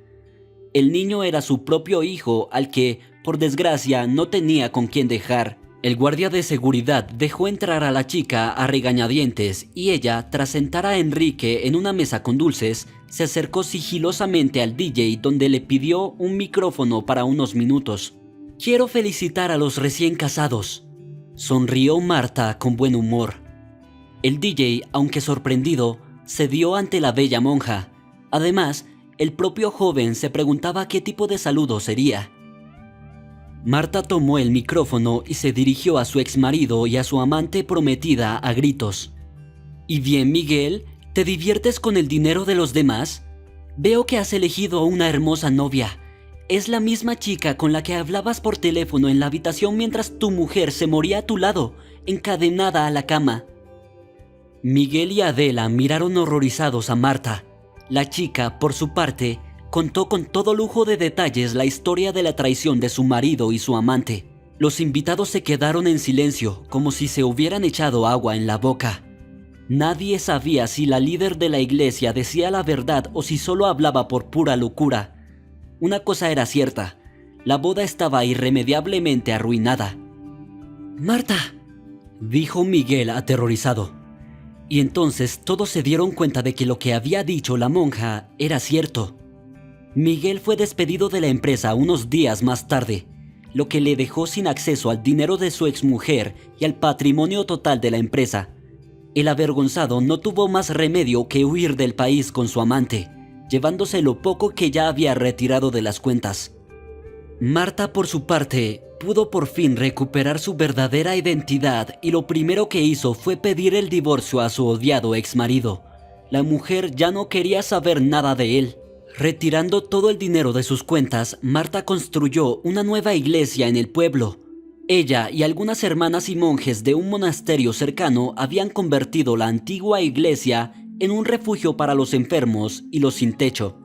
El niño era su propio hijo, al que, por desgracia, no tenía con quién dejar. El guardia de seguridad dejó entrar a la chica a regañadientes y ella, tras sentar a Enrique en una mesa con dulces, se acercó sigilosamente al DJ donde le pidió un micrófono para unos minutos. «Quiero felicitar a los recién casados», sonrió Marta con buen humor. El DJ, aunque sorprendido, cedió ante la bella monja. Además, el propio joven se preguntaba qué tipo de saludo sería. Marta tomó el micrófono y se dirigió a su exmarido y a su amante prometida a gritos. «¿Y bien, Miguel? ¿Te diviertes con el dinero de los demás? Veo que has elegido a una hermosa novia. Es la misma chica con la que hablabas por teléfono en la habitación mientras tu mujer se moría a tu lado, encadenada a la cama». Miguel y Adela miraron horrorizados a Marta. La chica, por su parte, contó con todo lujo de detalles la historia de la traición de su marido y su amante. Los invitados se quedaron en silencio, como si se hubieran echado agua en la boca. Nadie sabía si la líder de la iglesia decía la verdad o si solo hablaba por pura locura. Una cosa era cierta: la boda estaba irremediablemente arruinada. «Marta», dijo Miguel aterrorizado. Y entonces todos se dieron cuenta de que lo que había dicho la monja era cierto. Miguel fue despedido de la empresa unos días más tarde, lo que le dejó sin acceso al dinero de su exmujer y al patrimonio total de la empresa. El avergonzado no tuvo más remedio que huir del país con su amante, llevándose lo poco que ya había retirado de las cuentas. Marta, por su parte, pudo por fin recuperar su verdadera identidad y lo primero que hizo fue pedir el divorcio a su odiado exmarido. La mujer ya no quería saber nada de él. Retirando todo el dinero de sus cuentas, Marta construyó una nueva iglesia en el pueblo. Ella y algunas hermanas y monjes de un monasterio cercano habían convertido la antigua iglesia en un refugio para los enfermos y los sin techo.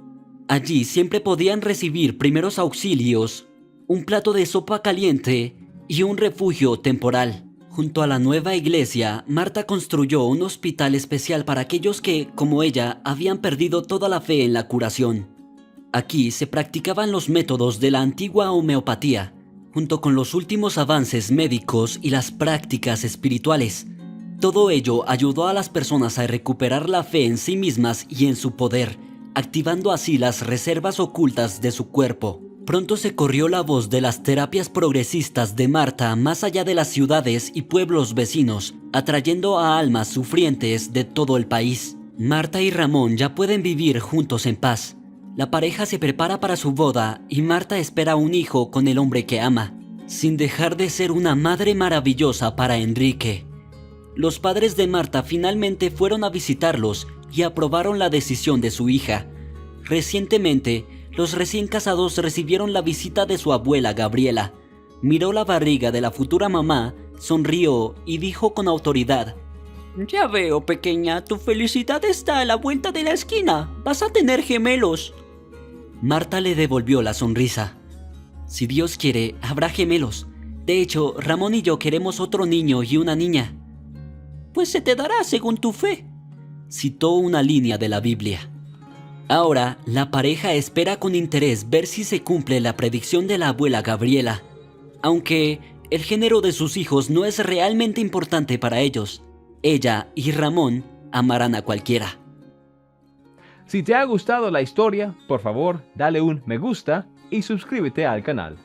Allí siempre podían recibir primeros auxilios, un plato de sopa caliente y un refugio temporal. Junto a la nueva iglesia, Marta construyó un hospital especial para aquellos que, como ella, habían perdido toda la fe en la curación. Aquí se practicaban los métodos de la antigua homeopatía, junto con los últimos avances médicos y las prácticas espirituales. Todo ello ayudó a las personas a recuperar la fe en sí mismas y en su poder, activando así las reservas ocultas de su cuerpo. Pronto se corrió la voz de las terapias progresistas de Marta más allá de las ciudades y pueblos vecinos, atrayendo a almas sufrientes de todo el país. Marta y Ramón ya pueden vivir juntos en paz. La pareja se prepara para su boda y Marta espera un hijo con el hombre que ama, sin dejar de ser una madre maravillosa para Enrique. Los padres de Marta finalmente fueron a visitarlos y aprobaron la decisión de su hija. Recientemente, los recién casados recibieron la visita de su abuela Gabriela. Miró la barriga de la futura mamá, sonrió y dijo con autoridad: «Ya veo, pequeña, tu felicidad está a la vuelta de la esquina. Vas a tener gemelos». Marta le devolvió la sonrisa. «Si Dios quiere, habrá gemelos. De hecho, Ramón y yo queremos otro niño y una niña». «Pues se te dará según tu fe», citó una línea de la Biblia. Ahora, la pareja espera con interés ver si se cumple la predicción de la abuela Gabriela. Aunque el género de sus hijos no es realmente importante para ellos, ella y Ramón amarán a cualquiera. Si te ha gustado la historia, por favor, dale un me gusta y suscríbete al canal.